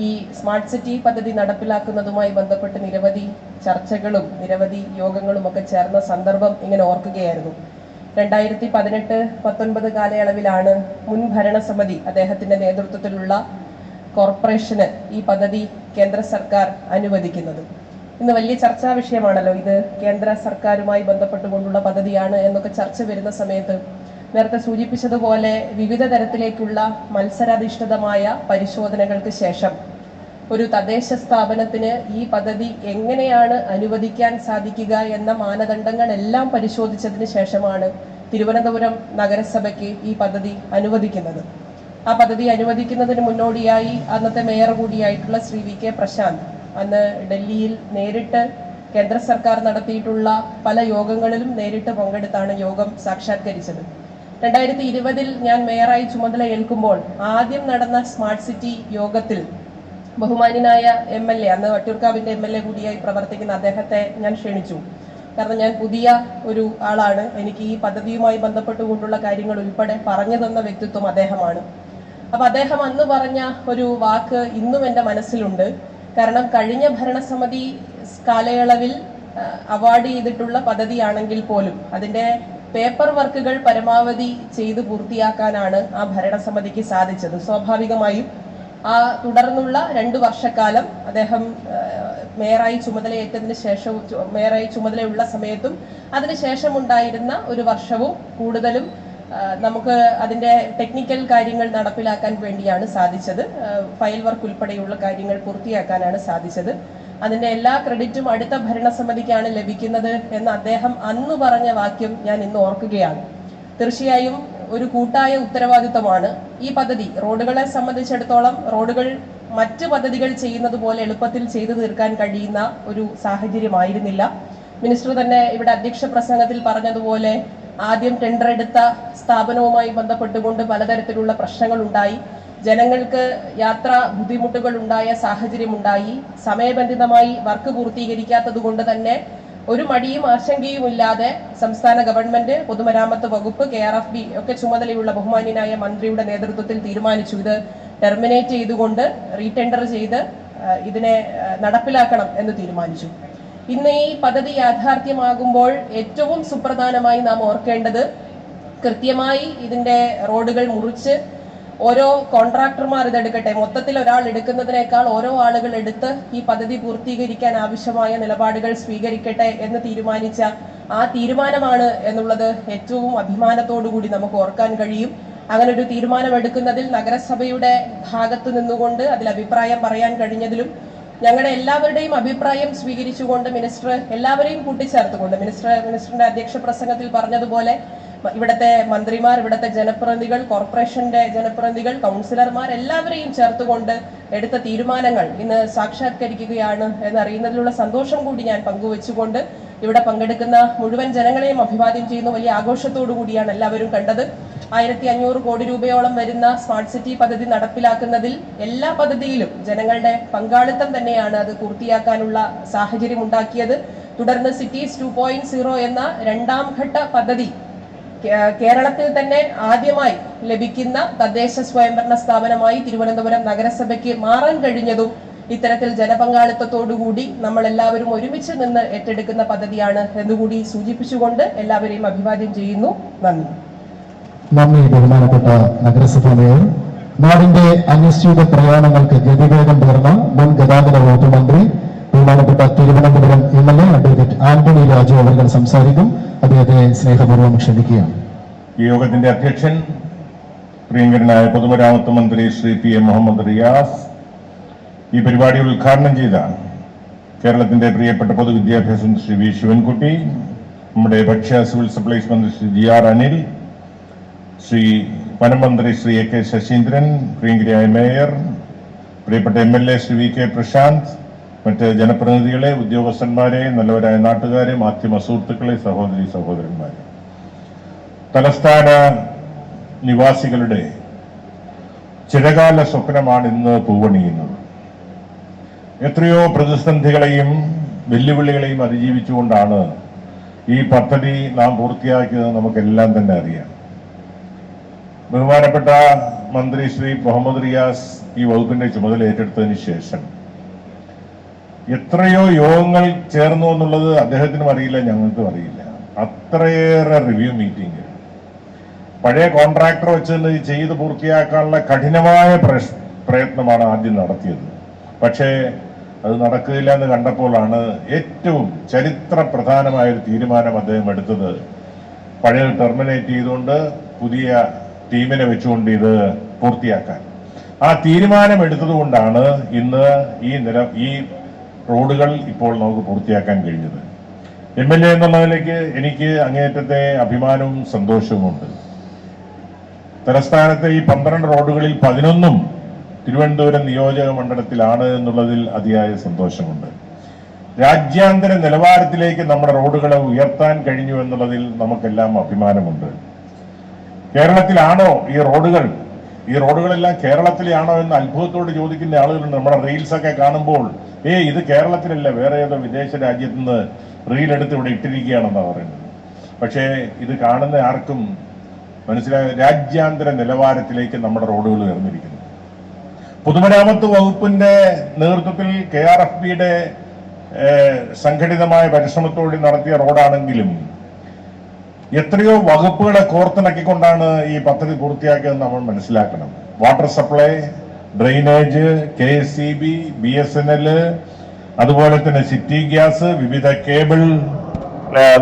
ഈ സ്മാർട്ട് സിറ്റി പദ്ധതി നടപ്പിലാക്കുന്നതുമായി ബന്ധപ്പെട്ട് നിരവധി ചർച്ചകളും നിരവധി യോഗങ്ങളും ഒക്കെ ചേർന്ന സന്ദർഭം ഇങ്ങനെ ഓർക്കുകയായിരുന്നു. 2018-19 കാലയളവിലാണ് മുൻ ഭരണസമിതി അദ്ദേഹത്തിന്റെ നേതൃത്വത്തിലുള്ള കോർപ്പറേഷന് ഈ പദ്ധതി കേന്ദ്ര സർക്കാർ അനുവദിക്കുന്നത്. ഇന്ന് വലിയ ചർച്ചാ വിഷയമാണല്ലോ ഇത്. കേന്ദ്ര സർക്കാരുമായി ബന്ധപ്പെട്ടുകൊണ്ടുള്ള പദ്ധതിയാണ് എന്നൊക്കെ ചർച്ച വരുന്ന സമയത്ത് നേരത്തെ സൂചിപ്പിച്ചതുപോലെ വിവിധ തരത്തിലേക്കുള്ള മത്സരാധിഷ്ഠിതമായ പരിശോധനകൾക്ക് ശേഷം ഒരു തദ്ദേശ സ്ഥാപനത്തിന് ഈ പദ്ധതി എങ്ങനെയാണ് അനുവദിക്കാൻ സാധിക്കുക എന്ന മാനദണ്ഡങ്ങളെല്ലാം പരിശോധിച്ചതിന് ശേഷമാണ് തിരുവനന്തപുരം നഗരസഭയ്ക്ക് ഈ പദ്ധതി അനുവദിക്കുന്നത്. ആ പദ്ധതി അനുവദിക്കുന്നതിന് മുന്നോടിയായി അന്നത്തെ മേയർ കൂടിയായിട്ടുള്ള ശ്രീ VK പ്രശാന്ത് അന്ന് ഡൽഹിയിൽ നേരിട്ട് കേന്ദ്ര സർക്കാർ നടത്തിയിട്ടുള്ള പല യോഗങ്ങളിലും നേരിട്ട് പങ്കെടുത്താണ് യോഗം സാക്ഷാത്കരിച്ചത്. 2020 ഞാൻ മേയറായി ചുമതല ഏൽക്കുമ്പോൾ ആദ്യം നടന്ന സ്മാർട്ട് സിറ്റി യോഗത്തിൽ ബഹുമാന്യനായ MLA, അന്ന് വട്ടിയൂർക്കാവിന്റെ MLA കൂടിയായി പ്രവർത്തിക്കുന്ന അദ്ദേഹത്തെ ഞാൻ ക്ഷണിച്ചു. കാരണം ഞാൻ പുതിയ ഒരു ആളാണ്, എനിക്ക് ഈ പദ്ധതിയുമായി ബന്ധപ്പെട്ടുകൊണ്ടുള്ള കാര്യങ്ങൾ ഉൾപ്പെടെ പറഞ്ഞു തന്ന വ്യക്തിത്വം അദ്ദേഹമാണ്. അപ്പൊ അദ്ദേഹം അന്ന് പറഞ്ഞ ഒരു വാക്ക് ഇന്നും എൻ്റെ മനസ്സിലുണ്ട്. കാരണം കഴിഞ്ഞ ഭരണസമിതി കാലയളവിൽ അവാർഡ് ചെയ്തിട്ടുള്ള പദ്ധതിയാണെങ്കിൽ പോലും അതിന്റെ പേപ്പർ വർക്കുകൾ പരമാവധി ചെയ്ത് പൂർത്തിയാക്കാനാണ് ആ ഭരണസമിതിക്ക് സാധിച്ചത്. സ്വാഭാവികമായും ആ തുടർന്നുള്ള 2 വർഷക്കാലം അദ്ദേഹം മേയറായി ചുമതലയേറ്റതിന് ശേഷവും മേയറായി ചുമതലയുള്ള സമയത്തും അതിനുശേഷം ഉണ്ടായിരുന്ന ഒരു വർഷവും കൂടുതലും നമുക്ക് അതിന്റെ ടെക്നിക്കൽ കാര്യങ്ങൾ നടപ്പിലാക്കാൻ വേണ്ടിയാണ് സാധിച്ചത്. ഫയൽ വർക്ക് ഉൾപ്പെടെയുള്ള കാര്യങ്ങൾ പൂർത്തിയാക്കാനാണ് സാധിച്ചത്. അതിന്റെ എല്ലാ ക്രെഡിറ്റും അടുത്ത ഭരണസമിതിക്കാണ് ലഭിക്കുന്നത് എന്ന് അദ്ദേഹം അന്ന് പറഞ്ഞ വാക്യം ഞാൻ ഇന്ന് ഓർക്കുകയാണ്. തീർച്ചയായും ഒരു കൂട്ടായ ഉത്തരവാദിത്തമാണ് ഈ പദ്ധതി. റോഡുകളെ സംബന്ധിച്ചിടത്തോളം റോഡുകൾ മറ്റ് പദ്ധതികൾ ചെയ്യുന്നത് പോലെ എളുപ്പത്തിൽ ചെയ്തു തീർക്കാൻ കഴിയുന്ന ഒരു സാഹചര്യമായിരുന്നില്ല. മിനിസ്റ്റർ തന്നെ ഇവിടെ അധ്യക്ഷ പ്രസംഗത്തിൽ പറഞ്ഞതുപോലെ ആദ്യം ടെൻഡർ എടുത്ത സ്ഥാപനവുമായി ബന്ധപ്പെട്ടുകൊണ്ട് പലതരത്തിലുള്ള പ്രശ്നങ്ങൾ ഉണ്ടായി. ജനങ്ങൾക്ക് യാത്രാ ബുദ്ധിമുട്ടുകൾ ഉണ്ടായ സാഹചര്യമുണ്ടായി. സമയബന്ധിതമായി വർക്ക് പൂർത്തീകരിക്കാത്തത് കൊണ്ട് തന്നെ ഒരു മടിയും ആശങ്കയും ഇല്ലാതെ സംസ്ഥാന ഗവൺമെന്റ്, പൊതുമരാമത്ത് വകുപ്പ്, KRFB ഒക്കെ ചുമതലയുള്ള ബഹുമാന്യനായ മന്ത്രിയുടെ നേതൃത്വത്തിൽ തീരുമാനിച്ചു ഇത് ടെർമിനേറ്റ് ചെയ്തുകൊണ്ട് റീടെൻഡർ ചെയ്ത് ഇതിനെ നടപ്പിലാക്കണം എന്ന് തീരുമാനിച്ചു. ഇന്ന് ഈ പദ്ധതി യാഥാർത്ഥ്യമാകുമ്പോൾ ഏറ്റവും സുപ്രധാനമായി നാം ഓർക്കേണ്ടത് കൃത്യമായി ഇതിന്റെ റോഡുകൾ മുറിച്ച് ഓരോ കോൺട്രാക്ടർമാർ ഇതെടുക്കട്ടെ, മൊത്തത്തിൽ ഒരാൾ എടുക്കുന്നതിനേക്കാൾ ഓരോ ആളുകൾ എടുത്ത് ഈ പദ്ധതി പൂർത്തീകരിക്കാൻ ആവശ്യമായ നിലപാടുകൾ സ്വീകരിക്കട്ടെ എന്ന് തീരുമാനിച്ച ആ തീരുമാനമാണ് എന്നുള്ളത് ഏറ്റവും അഭിമാനത്തോടുകൂടി നമുക്ക് ഓർക്കാൻ കഴിയും. അങ്ങനെ ഒരു തീരുമാനമെടുക്കുന്നതിൽ നഗരസഭയുടെ ഭാഗത്ത് നിന്നുകൊണ്ട് അതിൽ അഭിപ്രായം പറയാൻ കഴിഞ്ഞതിലും ഞങ്ങളുടെ എല്ലാവരുടെയും അഭിപ്രായം സ്വീകരിച്ചുകൊണ്ട് മിനിസ്റ്റർ എല്ലാവരെയും കൂട്ടിച്ചേർത്തുകൊണ്ട് മിനിസ്റ്ററിന്റെ അധ്യക്ഷ പ്രസംഗത്തിൽ പറഞ്ഞതുപോലെ ഇവിടുത്തെ മന്ത്രിമാർ, ഇവിടുത്തെ ജനപ്രതിനിധികൾ, കോർപ്പറേഷന്റെ ജനപ്രതിനിധികൾ, കൗൺസിലർമാർ എല്ലാവരെയും ചേർത്തുകൊണ്ട് എടുത്ത തീരുമാനങ്ങൾ ഇന്ന് സാക്ഷാത്കരിക്കുകയാണ് എന്നറിയുന്നതിലുള്ള സന്തോഷം കൂടി ഞാൻ പങ്കുവെച്ചുകൊണ്ട് ഇവിടെ പങ്കെടുക്കുന്ന മുഴുവൻ ജനങ്ങളെയും അഭിവാദ്യം ചെയ്യുന്നു. വലിയ ആഘോഷത്തോടു കൂടിയാണ് എല്ലാവരും കണ്ടത്. 1500 കോടി രൂപയോളം വരുന്ന സ്മാർട്ട് സിറ്റി പദ്ധതി നടപ്പിലാക്കുന്നതിൽ എല്ലാ പദ്ധതിയിലും ജനങ്ങളുടെ പങ്കാളിത്തം തന്നെയാണ് അത് പൂർത്തിയാക്കാനുള്ള സാഹചര്യം ഉണ്ടാക്കിയത്. തുടർന്ന് സിറ്റീസ് 2.0 എന്ന രണ്ടാം ഘട്ട പദ്ധതി കേരളത്തിൽ തന്നെ ആദ്യമായി ലഭിക്കുന്ന തദ്ദേശ സ്വയംഭരണ സ്ഥാപനമായി തിരുവനന്തപുരം നഗരസഭയ്ക്ക് മാറാൻ കഴിഞ്ഞതും ഇത്തരത്തിൽ ജനപങ്കാളിത്തത്തോടുകൂടി നമ്മൾ എല്ലാവരും ഒരുമിച്ച് നിന്ന് ഏറ്റെടുക്കുന്ന പദ്ധതിയാണ് എന്നുകൂടി സൂചിപ്പിച്ചുകൊണ്ട് എല്ലാവരെയും അഭിവാദ്യം ചെയ്യുന്നു. നന്ദി. നന്ദി ബഹുമാനപ്പെട്ട നഗരസഭാ മേയർ. നാടിന്റെ അനിശ്ചിത പ്രയാണങ്ങൾക്ക് ഗതിവേഗം പകർന്ന മുൻ ഗതാഗത വകുപ്പ് മന്ത്രി ബഹുമാനപ്പെട്ട തിരുവനന്തപുരം MLA അഡ്വക്കേറ്റ് ആന്റണി രാജു അവർ സംസാരിക്കും. അദ്ദേഹത്തെ സ്നേഹപൂർവ്വം ക്ഷണിക്കുകയാണ്. ഈ യോഗത്തിന്റെ അധ്യക്ഷൻ പ്രിയങ്കരനായ പൊതുമരാമത്ത് മന്ത്രി ശ്രീ PM മുഹമ്മദ് റിയാസ്, ഈ പരിപാടി ഉദ്ഘാടനം ചെയ്ത കേരളത്തിന്റെ പ്രിയപ്പെട്ട പൊതുവിദ്യാഭ്യാസ മന്ത്രി ശ്രീ V ശിവൻകുട്ടി, നമ്മുടെ ഭക്ഷ്യ സിവിൽ സപ്ലൈസ് മന്ത്രി ശ്രീ GR അനിൽ, ശ്രീ വനമന്ത്രി ശ്രീ AK ശശീന്ദ്രൻ, പ്രിയങ്കരിയായ മേയർ, പ്രിയപ്പെട്ട MLA ശ്രീ VK പ്രശാന്ത്, മറ്റ് ജനപ്രതിനിധികളെ, ഉദ്യോഗസ്ഥന്മാരെ, നല്ലവരായ നാട്ടുകാരെ, മാധ്യമ സുഹൃത്തുക്കളെ, സഹോദരി സഹോദരന്മാരെ, തലസ്ഥാന നിവാസികളുടെ ചിരകാല സ്വപ്നമാണ് ഇന്ന് പൂവണിയുന്നത്. എത്രയോ പ്രതിസന്ധികളെയും വെല്ലുവിളികളെയും അതിജീവിച്ചുകൊണ്ടാണ് ഈ പദ്ധതി നാം പൂർത്തിയാക്കിയത് നമുക്കെല്ലാം തന്നെ അറിയാം. ബഹുമാനപ്പെട്ട മന്ത്രി ശ്രീ മുഹമ്മദ് റിയാസ് ഈ വകുപ്പിന്റെ ചുമതല ഏറ്റെടുത്തതിന് ശേഷം എത്രയോ യോഗങ്ങൾ ചേർന്നു എന്നുള്ളത് അദ്ദേഹത്തിനും അറിയില്ല, ഞങ്ങൾക്കും അറിയില്ല. അത്രയേറെ റിവ്യൂ മീറ്റിംഗ്, പഴയ കോൺട്രാക്ടർ വെച്ച് ചെയ്ത് പൂർത്തിയാക്കാനുള്ള കഠിനമായ പ്രയത്നമാണ് ആദ്യം നടത്തിയത്. പക്ഷേ അത് നടക്കില്ല എന്ന് കണ്ടപ്പോഴാണ് ഏറ്റവും ചരിത്ര പ്രധാനമായ ഒരു തീരുമാനം അദ്ദേഹം എടുത്തത്. പഴയ ടെർമിനേറ്റ് ചെയ്തുകൊണ്ട് പുതിയ ടീമിനെ വെച്ചുകൊണ്ട് ഇത് പൂർത്തിയാക്കാൻ. ആ തീരുമാനം എടുത്തതുകൊണ്ടാണ് ഇന്ന് ഈ റോഡുകൾ ഇപ്പോൾ നമുക്ക് പൂർത്തിയാക്കാൻ കഴിഞ്ഞത്. MLA എന്നുള്ള നിലയ്ക്ക് എനിക്ക് അങ്ങേയറ്റത്തെ അഭിമാനവും സന്തോഷവുമുണ്ട്. തലസ്ഥാനത്തെ ഈ 12 റോഡുകളിൽ 11 തിരുവനന്തപുരം നിയോജക മണ്ഡലത്തിലാണ് എന്നുള്ളതിൽ അതിയായ സന്തോഷമുണ്ട്. രാജ്യാന്തര നിലവാരത്തിലേക്ക് നമ്മുടെ റോഡുകളെ ഉയർത്താൻ കഴിഞ്ഞു എന്നുള്ളതിൽ നമുക്കെല്ലാം അഭിമാനമുണ്ട്. കേരളത്തിലാണോ ഈ റോഡുകളെല്ലാം കേരളത്തിലാണോ എന്ന് അത്ഭുതത്തോട് ചോദിക്കുന്ന ആളുകളുണ്ട്. നമ്മുടെ റീൽസൊക്കെ കാണുമ്പോൾ ഇത് കേരളത്തിലല്ല, വേറെ ഏതോ വിദേശ രാജ്യത്ത് നിന്ന് റീൽ എടുത്ത് ഇവിടെ ഇട്ടിരിക്കുകയാണെന്നാണ് പറയുന്നത്. പക്ഷേ ഇത് കാണുന്ന ആർക്കും മനസ്സിലായ രാജ്യാന്തര നിലവാരത്തിലേക്ക് നമ്മുടെ റോഡുകൾ ഉയർന്നിരിക്കുന്നു. പൊതുമരാമത്ത് വകുപ്പിന്റെ നേതൃത്വത്തിൽ KRFBയുടെ സംഘടിതമായ പരിശ്രമത്തോടെ നടത്തിയ റോഡാണെങ്കിലും എത്രയോ വകുപ്പുകളെ കോർത്തിണക്കിക്കൊണ്ടാണ് ഈ പദ്ധതി പൂർത്തിയാക്കിയതെന്ന് നമ്മൾ മനസ്സിലാക്കണം. Water supply, drainage, KSEB, BSNL, അതുപോലെ തന്നെ സിറ്റി ഗ്യാസ്, വിവിധ കേബിൾ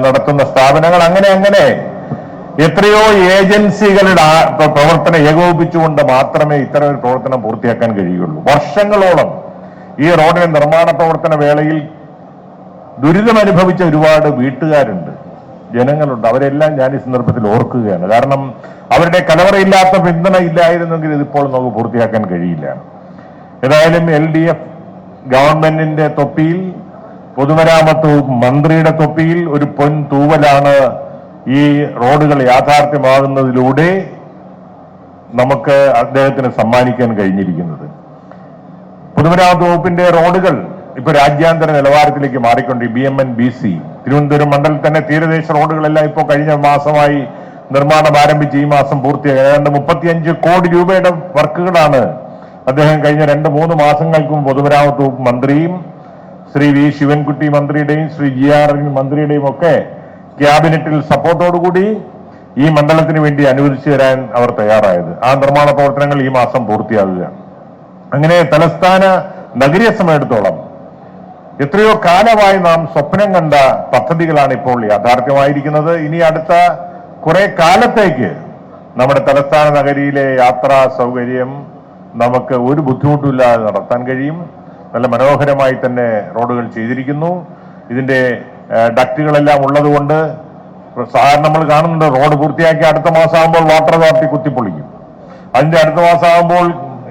നടത്തുന്ന സ്ഥാപനങ്ങൾ, അങ്ങനെ എത്രയോ ഏജൻസികളുടെ പ്രവർത്തനം ഏകോപിപ്പിച്ചുകൊണ്ട് മാത്രമേ ഇത്തരം ഒരു പ്രവർത്തനം പൂർത്തിയാക്കാൻ കഴിയുള്ളൂ. വർഷങ്ങളോളം ഈ റോഡിന്റെ നിർമ്മാണ പ്രവർത്തന വേളയിൽ ദുരിതമനുഭവിച്ച ഒരുപാട് വീട്ടുകാരുണ്ട്, ജനങ്ങളുണ്ട്. അവരെല്ലാം ഞാൻ ഈ സന്ദർഭത്തിൽ ഓർക്കുകയാണ്. കാരണം അവരുടെ കലവറയില്ലാത്ത പിന്തുണ ഇല്ലായിരുന്നെങ്കിൽ ഇതിപ്പോൾ നമുക്ക് പൂർത്തിയാക്കാൻ കഴിയില്ല. ഏതായാലും LDF ഗവൺമെന്റിന്റെ തൊപ്പിയിൽ, പൊതുമരാമത്ത് മന്ത്രിയുടെ തൊപ്പിയിൽ ഒരു പൊൻ തൂവലാണ് ഈ റോഡുകൾ യാഥാർത്ഥ്യമാകുന്നതിലൂടെ നമുക്ക് അദ്ദേഹത്തിന് സമ്മാനിക്കാൻ കഴിഞ്ഞിരിക്കുന്നത്. പൊതുമരാമത്ത് വകുപ്പിന്റെ റോഡുകൾ ഇപ്പൊ രാജ്യാന്തര നിലവാരത്തിലേക്ക് മാറിക്കൊണ്ട് BMN-BC തിരുവനന്തപുരം മണ്ഡലത്തിൽ തന്നെ തീരദേശ റോഡുകളെല്ലാം ഇപ്പോൾ കഴിഞ്ഞ മാസമായി നിർമ്മാണം ആരംഭിച്ച് ഈ മാസം പൂർത്തിയായി. ഏതാണ്ട് 35 കോടി രൂപയുടെ വർക്കുകളാണ് അദ്ദേഹം കഴിഞ്ഞ 2-3 മാസങ്ങൾക്കും പൊതുമരാമത്ത് വകുപ്പ് മന്ത്രിയും ശ്രീ V ശിവൻകുട്ടി മന്ത്രിയുടെയും ശ്രീ GR മന്ത്രിയുടെയും ഒക്കെ ക്യാബിനറ്റിൽ സപ്പോർട്ടോടുകൂടി ഈ മണ്ഡലത്തിന് വേണ്ടി അനുവദിച്ചു തരാൻ അവർ തയ്യാറായത്. ആ നിർമ്മാണ പ്രവർത്തനങ്ങൾ ഈ മാസം പൂർത്തിയാകുകയാണ്. അങ്ങനെ തലസ്ഥാന നഗരിയെ സംബന്ധിച്ചിടത്തോളം എത്രയോ കാലമായി നാം സ്വപ്നം കണ്ട പദ്ധതികളാണ് ഇപ്പോൾ യാഥാർത്ഥ്യമായിരിക്കുന്നത്. ഇനി അടുത്ത കുറെ കാലത്തേക്ക് നമ്മുടെ തലസ്ഥാന നഗരിയിലെ യാത്രാ സൗകര്യം നമുക്ക് ഒരു ബുദ്ധിമുട്ടില്ലാതെ നടത്താൻ കഴിയും. നല്ല മനോഹരമായി തന്നെ റോഡുകൾ ചെയ്തിരിക്കുന്നു. ഇതിന്റെ ഡക്റ്റുകളെല്ലാം ഉള്ളതുകൊണ്ട് സാധാരണ നമ്മൾ കാണുന്നുണ്ട് റോഡ് പൂർത്തിയാക്കി അടുത്ത മാസമാകുമ്പോൾ വാട്ടർ അതോറിറ്റി കുത്തിപ്പൊളിക്കും, അതിന്റെ അടുത്ത മാസമാകുമ്പോൾ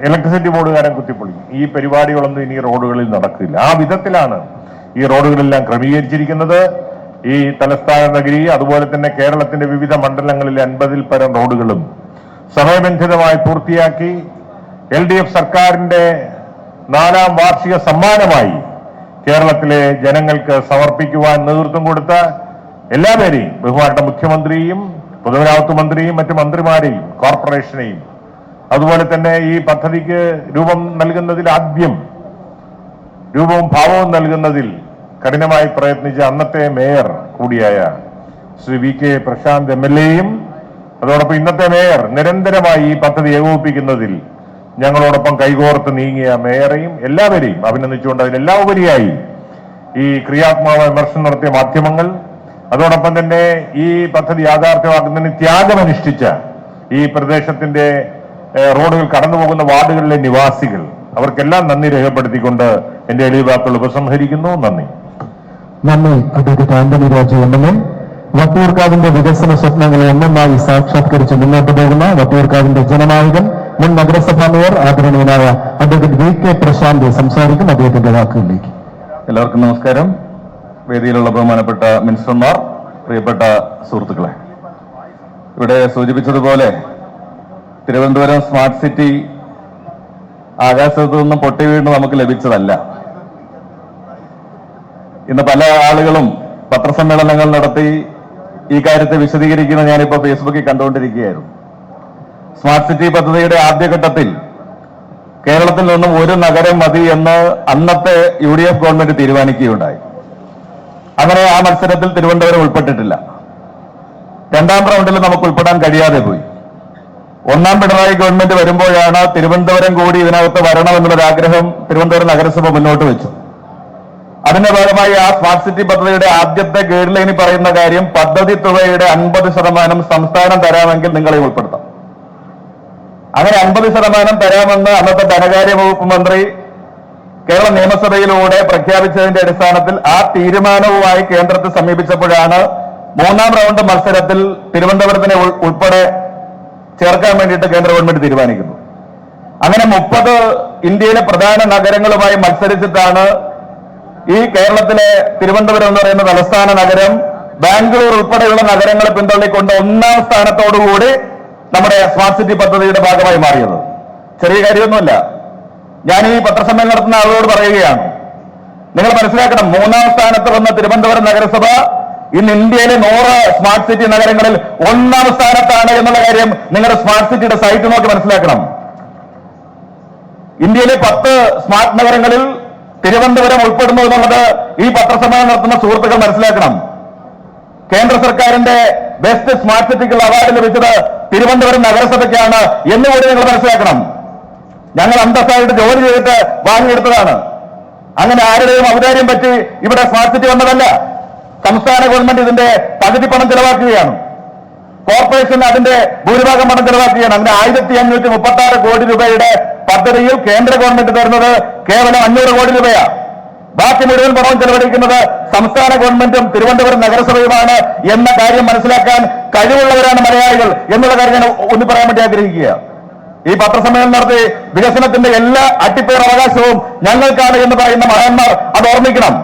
ഇലക്ട്രിസിറ്റി ബോർഡുകാരൻ കുത്തിപ്പൊളിക്കും. ഈ പരിപാടികളൊന്നും ഇനി റോഡുകളിൽ നടക്കില്ല. ആ വിധത്തിലാണ് ഈ റോഡുകളെല്ലാം ക്രമീകരിച്ചിരിക്കുന്നത്. ഈ തലസ്ഥാന നഗരി അതുപോലെ തന്നെ കേരളത്തിന്റെ വിവിധ മണ്ഡലങ്ങളിൽ 50-ൽ പരം റോഡുകളും സമയബന്ധിതമായി പൂർത്തിയാക്കി LDF സർക്കാരിന്റെ 4ാം വാർഷിക സമ്മാനമായി കേരളത്തിലെ ജനങ്ങൾക്ക് സമർപ്പിക്കുവാൻ നേതൃത്വം കൊടുത്ത എല്ലാവരെയും, ബഹുമാനപ്പെട്ട മുഖ്യമന്ത്രിയും പൊതുമരാമത്ത് മന്ത്രിയും മറ്റു മന്ത്രിമാരെയും കോർപ്പറേഷനെയും അതുപോലെ തന്നെ ഈ പദ്ധതിക്ക് രൂപം നൽകുന്നതിൽ ആദ്യം രൂപവും ഭാവവും നൽകുന്നതിൽ കഠിനമായി പ്രയത്നിച്ച അന്നത്തെ മേയർ കൂടിയായ ശ്രീ VK പ്രശാന്ത് MLAയും അതോടൊപ്പം ഇന്നത്തെ മേയർ നിരന്തരമായി ഈ പദ്ധതി ഏകോപിപ്പിക്കുന്നതിൽ ഞങ്ങളോടൊപ്പം കൈകോർത്ത് നീങ്ങിയ മേയറെയും എല്ലാവരെയും അഭിനന്ദിച്ചുകൊണ്ട് അതിനെല്ലാം ഉപരിയായി ഈ ക്രിയാത്മക വിമർശനം നടത്തിയ മാധ്യമങ്ങൾ, അതോടൊപ്പം തന്നെ ഈ പദ്ധതി യാഥാർത്ഥ്യമാക്കുന്നതിന് ത്യാഗമനുഷ്ഠിച്ച ഈ പ്രദേശത്തിന്റെ റോഡുകൾ കടന്നുപോകുന്ന വാർഡുകളിലെ നിവാസികൾ, അവർക്കെല്ലാം നന്ദി രേഖപ്പെടുത്തിക്കൊണ്ട് എന്റെ എളിയ വാക്കുകൾ ഉപസംഹരിക്കുന്നു. നന്ദി. Advocate Antony Raju MLA. വട്ടിയൂർക്കാവിന്റെ വികസന സ്വപ്നങ്ങളെ ഒന്നൊന്നായി സാക്ഷാത്കരിച്ച് മുന്നോട്ട് പോകുന്ന വട്ടിയൂർക്കാവിന്റെ ജനനായകൻ മുൻ നഗരസഭാ മേയർ ആദരണീയനായ അഡ്വക്കേറ്റ് VK പ്രശാന്ത് സംസാരിക്കും. അദ്ദേഹത്തിന്റെ വാക്കുകളിലേക്ക്. എല്ലാവർക്കും നമസ്കാരം. വേദിയിലുള്ള ബഹുമാനപ്പെട്ട മിനിസ്റ്റർമാർ, പ്രിയപ്പെട്ട സുഹൃത്തുക്കളെ, ഇവിടെ സൂചിപ്പിച്ചതുപോലെ തിരുവനന്തപുരം സ്മാർട്ട് സിറ്റി ആകാശത്തു നിന്നും പൊട്ടി വീണ് നമുക്ക് ലഭിച്ചതല്ല. ഇന്ന് പല ആളുകളും പത്രസമ്മേളനങ്ങൾ നടത്തി ഈ കാര്യത്തെ വിശദീകരിക്കുന്ന ഞാനിപ്പോൾ ഫേസ്ബുക്കിൽ കണ്ടുകൊണ്ടിരിക്കുകയായിരുന്നു. സ്മാർട്ട് സിറ്റി പദ്ധതിയുടെ ആദ്യഘട്ടത്തിൽ കേരളത്തിൽ നിന്നും ഒരു നഗരം മതി എന്ന് അന്നത്തെ UDF ഗവൺമെന്റ് തീരുമാനിക്കുകയുണ്ടായി. അങ്ങനെ ആ മത്സരത്തിൽ തിരുവനന്തപുരം ഉൾപ്പെട്ടിട്ടില്ല. 2ാം റൗണ്ടിൽ നമുക്ക് ഉൾപ്പെടാൻ കഴിയാതെ പോയി. 1ാം പിണറായി ഗവൺമെന്റ് വരുമ്പോഴാണ് തിരുവനന്തപുരം കൂടി ഇതിനകത്ത് വരണമെന്നുള്ളൊരു ആഗ്രഹം തിരുവനന്തപുരം നഗരസഭ മുന്നോട്ട് വെച്ചു. അതിന്റെ ഭാഗമായി ആ സ്മാർട്ട് സിറ്റി പദ്ധതിയുടെ ആദ്യത്തെ ഗൈഡ് ലൈനിൽ പറയുന്ന കാര്യം, പദ്ധതി തുകയുടെ 50% സംസ്ഥാനം തരാമെങ്കിൽ നിങ്ങളെ ഉൾപ്പെടുത്താം. അങ്ങനെ 50% തരാമെന്ന് അന്നത്തെ ധനകാര്യ വകുപ്പ് മന്ത്രി കേരള നിയമസഭയിലൂടെ പ്രഖ്യാപിച്ചതിന്റെ അടിസ്ഥാനത്തിൽ ആ തീരുമാനവുമായി കേന്ദ്രത്തെ സമീപിച്ചപ്പോഴാണ് 3ാം റൗണ്ട് മത്സരത്തിൽ തിരുവനന്തപുരത്തിനെ ഉൾപ്പെടെ ചേർക്കാൻ വേണ്ടിയിട്ട് കേന്ദ്ര ഗവൺമെന്റ് തീരുമാനിക്കുന്നു. അങ്ങനെ 30 ഇന്ത്യയിലെ പ്രധാന നഗരങ്ങളുമായി മത്സരിച്ചിട്ടാണ് ഈ കേരളത്തിലെ തിരുവനന്തപുരം എന്ന് പറയുന്ന തലസ്ഥാന നഗരം ബാംഗ്ലൂർ ഉൾപ്പെടെയുള്ള നഗരങ്ങളെ പിന്തള്ളിക്കൊണ്ട് 1ാം സ്ഥാനത്തോടുകൂടി നമ്മുടെ സ്മാർട്ട് സിറ്റി പദ്ധതിയുടെ ഭാഗമായി മാറിയത്. ചെറിയ കാര്യമൊന്നുമല്ല. ഞാൻ ഈ പത്രസമ്മേളനം നടത്തുന്ന ആളുകളോട് പറയുകയാണ്, നിങ്ങൾ മനസ്സിലാക്കണം, 3ാം സ്ഥാനത്ത് വന്ന തിരുവനന്തപുരം നഗരസഭ ഇന്ന് ഇന്ത്യയിലെ 100 സ്മാർട്ട് സിറ്റി നഗരങ്ങളിൽ 1ാം സ്ഥാനത്താണ് എന്നുള്ള കാര്യം നിങ്ങളുടെ സ്മാർട്ട് സിറ്റിയുടെ സൈറ്റ് നോക്കി മനസ്സിലാക്കണം. ഇന്ത്യയിലെ 10 സ്മാർട്ട് നഗരങ്ങളിൽ തിരുവനന്തപുരം ഉൾപ്പെടുന്നു എന്നുള്ളത് ഈ പത്രസമ്മേളനം നടത്തുന്ന സുഹൃത്തുക്കൾ മനസ്സിലാക്കണം. കേന്ദ്ര സർക്കാരിന്റെ ബെസ്റ്റ് സ്മാർട്ട് സിറ്റിക്കുള്ള അവാർഡ് ലഭിച്ചത് തിരുവനന്തപുരം നഗരസഭയ്ക്കാണ് എന്നുകൂടി നിങ്ങൾ മനസ്സിലാക്കണം. ഞങ്ങൾ അന്തസ്സായിട്ട് ജോലി ചെയ്തിട്ട് വാങ്ങിയെടുത്തതാണ്. അങ്ങനെ ആരുടെയും ഔദാര്യം പറ്റി ഇവിടെ സ്മാർട്ട് സിറ്റി വന്നതല്ല. സംസ്ഥാന ഗവൺമെന്റ് ഇതിന്റെ പകുതി പണം ചെലവാക്കുകയാണ്. കോർപ്പറേഷൻ അതിന്റെ ഭൂരിഭാഗം പണം ചെലവാക്കുകയാണ്. അങ്ങനെ 1536 കോടി രൂപയുടെ പദ്ധതിയിൽ കേന്ദ്ര ഗവൺമെന്റ് തരുന്നത് കേവലം 500 കോടി രൂപയാണ്. ബാക്കി മുഴുവൻ പണവും ചെലവഴിക്കുന്നത് സംസ്ഥാന ഗവൺമെന്റും തിരുവനന്തപുരം നഗരസഭയുമാണ് എന്ന കാര്യം മനസ്സിലാക്കാൻ കഴിവുള്ളവരാണ് മലയാളികൾ എന്നുള്ള കാര്യം ഞാൻ ഊന്നി പറയാൻ വേണ്ടി ആഗ്രഹിക്കുക. ഈ പത്രസമ്മേളനം നടത്തി വികസനത്തിന്റെ എല്ലാ അട്ടിപ്പേർ അവകാശവും ഞങ്ങൾക്കാണ് എന്ന് പറയുന്ന മഹാന്മാർ അത് ഓർമ്മിക്കണം.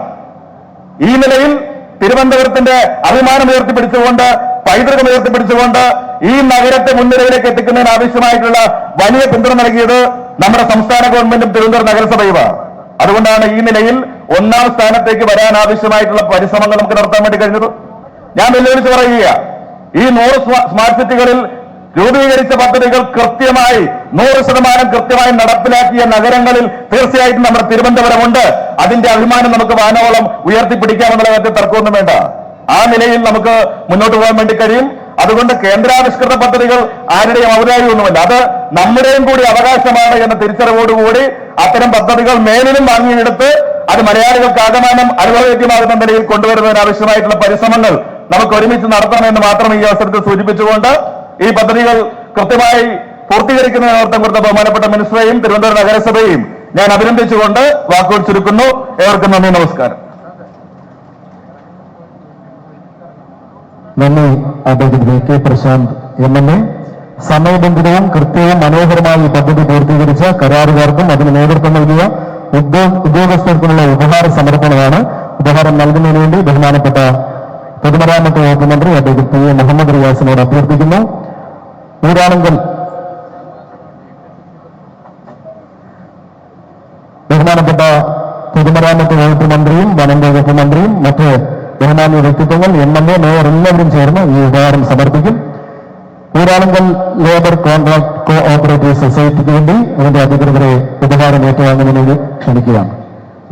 ഈ നിലയിൽ തിരുവനന്തപുരത്തിന്റെ അഭിമാനം ഉയർത്തിപ്പിടിച്ചുകൊണ്ട്, പൈതൃകം ഉയർത്തിപ്പിടിച്ചുകൊണ്ട് ഈ നഗരത്തെ മുൻനിരയിലേക്ക് എത്തിക്കുന്നതിന് ആവശ്യമായിട്ടുള്ള വലിയ പിന്തുണ നൽകിയത് നമ്മുടെ സംസ്ഥാന ഗവൺമെന്റും തിരുവനന്തപുരം നഗരസഭയുമാണ്. അതുകൊണ്ടാണ് ഈ നിലയിൽ 1ാം സ്ഥാനത്തേക്ക് വരാൻ ആവശ്യമായിട്ടുള്ള പരിശ്രമങ്ങൾ നമുക്ക് നടത്താൻ വേണ്ടി കഴിഞ്ഞത്. ഞാൻ വെല്ലുവിളിച്ച് പറയുക, ഈ 100 സ്മാർട്ട് സിറ്റികളിൽ രൂപീകരിച്ച പദ്ധതികൾ കൃത്യമായി 100% കൃത്യമായി നടപ്പിലാക്കിയ നഗരങ്ങളിൽ തീർച്ചയായിട്ടും നമ്മുടെ തിരുവനന്തപുരമുണ്ട്. അതിന്റെ അഭിമാനം നമുക്ക് വാനോളം ഉയർത്തിപ്പിടിക്കാമെന്നുള്ള കാര്യത്തിൽ തർക്കമൊന്നും വേണ്ട. ആ നിലയിൽ നമുക്ക് മുന്നോട്ട് പോകാൻ വേണ്ടി കഴിയും. അതുകൊണ്ട് കേന്ദ്രാവിഷ്കൃത പദ്ധതികൾ ആരുടെയും ഔദാര്യമൊന്നുമല്ല, അത് നമ്മുടെയും കൂടി അവകാശമാണ് എന്ന തിരിച്ചറിവോടുകൂടി അത്തരം പദ്ധതികൾ മേലിലും വാങ്ങിയെടുത്ത് അത് മലയാളികൾക്ക് ആകമാനം അനുഭവവേദ്യമാകുന്ന നിലയിൽ കൊണ്ടുവരുന്നതിന് ആവശ്യമായിട്ടുള്ള പരിശ്രമങ്ങൾ നമുക്ക് ഒരുമിച്ച് നടത്തണമെന്ന് മാത്രം ഈ അവസരത്തിൽ സൂചിപ്പിച്ചുകൊണ്ട് ഈ പദ്ധതികൾ കൃത്യമായി പൂർത്തീകരിക്കുന്നതിന് നേതൃത്വം കൊടുത്ത ബഹുമാനപ്പെട്ട മിനിസ്റ്ററെയും തിരുവനന്തപുരം നഗരസഭയെയും ഞാൻ അഭിനന്ദിച്ചുകൊണ്ട് വാക്കുകൾ ചുരുക്കുന്നു. ഏവർക്കും നന്ദി, നമസ്കാരം. നന്ദി അഡ്വക്കേറ്റ് കെ പ്രശാന്ത് MLA. സമയബന്ധിതവും കൃത്യവും മനോഹരമായി പദ്ധതി പൂർത്തീകരിച്ച കരാറുകാർക്കും അതിന് നേതൃത്വം നൽകിയ ഉദ്യോഗസ്ഥർക്കുമുള്ള ഉപഹാര സമർപ്പണമാണ്. ഉപഹാരം നൽകുന്നതിന് വേണ്ടി ബഹുമാനപ്പെട്ട പൊതുമരാമത്ത് വകുപ്പ് മന്ത്രി അഡ്വക്കേറ്റ് PA മുഹമ്മദ് റിയാസിനോട് അഭ്യർത്ഥിക്കുന്നു. ഊരാളുങ്കൽ ബഹുമാനപ്പെട്ട പൊതുമരാമത്ത് വകുപ്പ് മന്ത്രിയും വനം വകുപ്പ് മന്ത്രിയും മറ്റ് ബഹുമാന്യ വ്യക്തിത്വങ്ങൾ MLA മേയർ എല്ലാവരും ചേർന്ന് ഈ ഉപഹാരം സമർപ്പിക്കും. ഊരാളുങ്കൽ ലേബർ കോൺട്രാക്ട് കോഓപ്പറേറ്റീവ് സൊസൈറ്റിക്ക് വേണ്ടി അതിന്റെ അധികൃതരെ ഉപഹാരം ഏറ്റുവാങ്ങുന്നതിന് ക്ഷണിക്കുകയാണ്.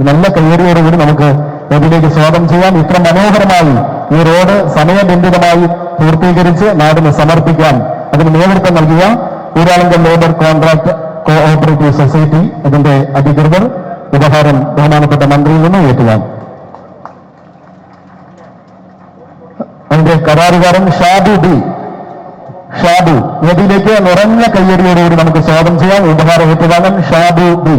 നല്ല കയ്യേറിയോടുകൂടി നമുക്ക് അതിലേക്ക് സ്വാഗതം ചെയ്യാം. ഇത്ര മനോഹരമായി ഈ റോഡ് സമയബന്ധിതമായി പൂർത്തീകരിച്ച് നാടിന് സമർപ്പിക്കാൻ അതിന് നേതൃത്വം നൽകിയ Uralungal labour contract cooperative society അതിന്റെ അധികൃതർ ഉപഹാരം ബഹുമാനപ്പെട്ട മന്ത്രിയിൽ നിന്ന് ഏറ്റുവാങ്ങും. അതിന്റെ കരാറുകാരൻ ഷാബു വേദിയിലേക്ക് നിറഞ്ഞ കയ്യടിയോടുകൂടി നമുക്ക് സ്വാഗതം ചെയ്യാം. ഉപഹാരം ഏറ്റുവാങ്ങാൻ ഷാബു ബി.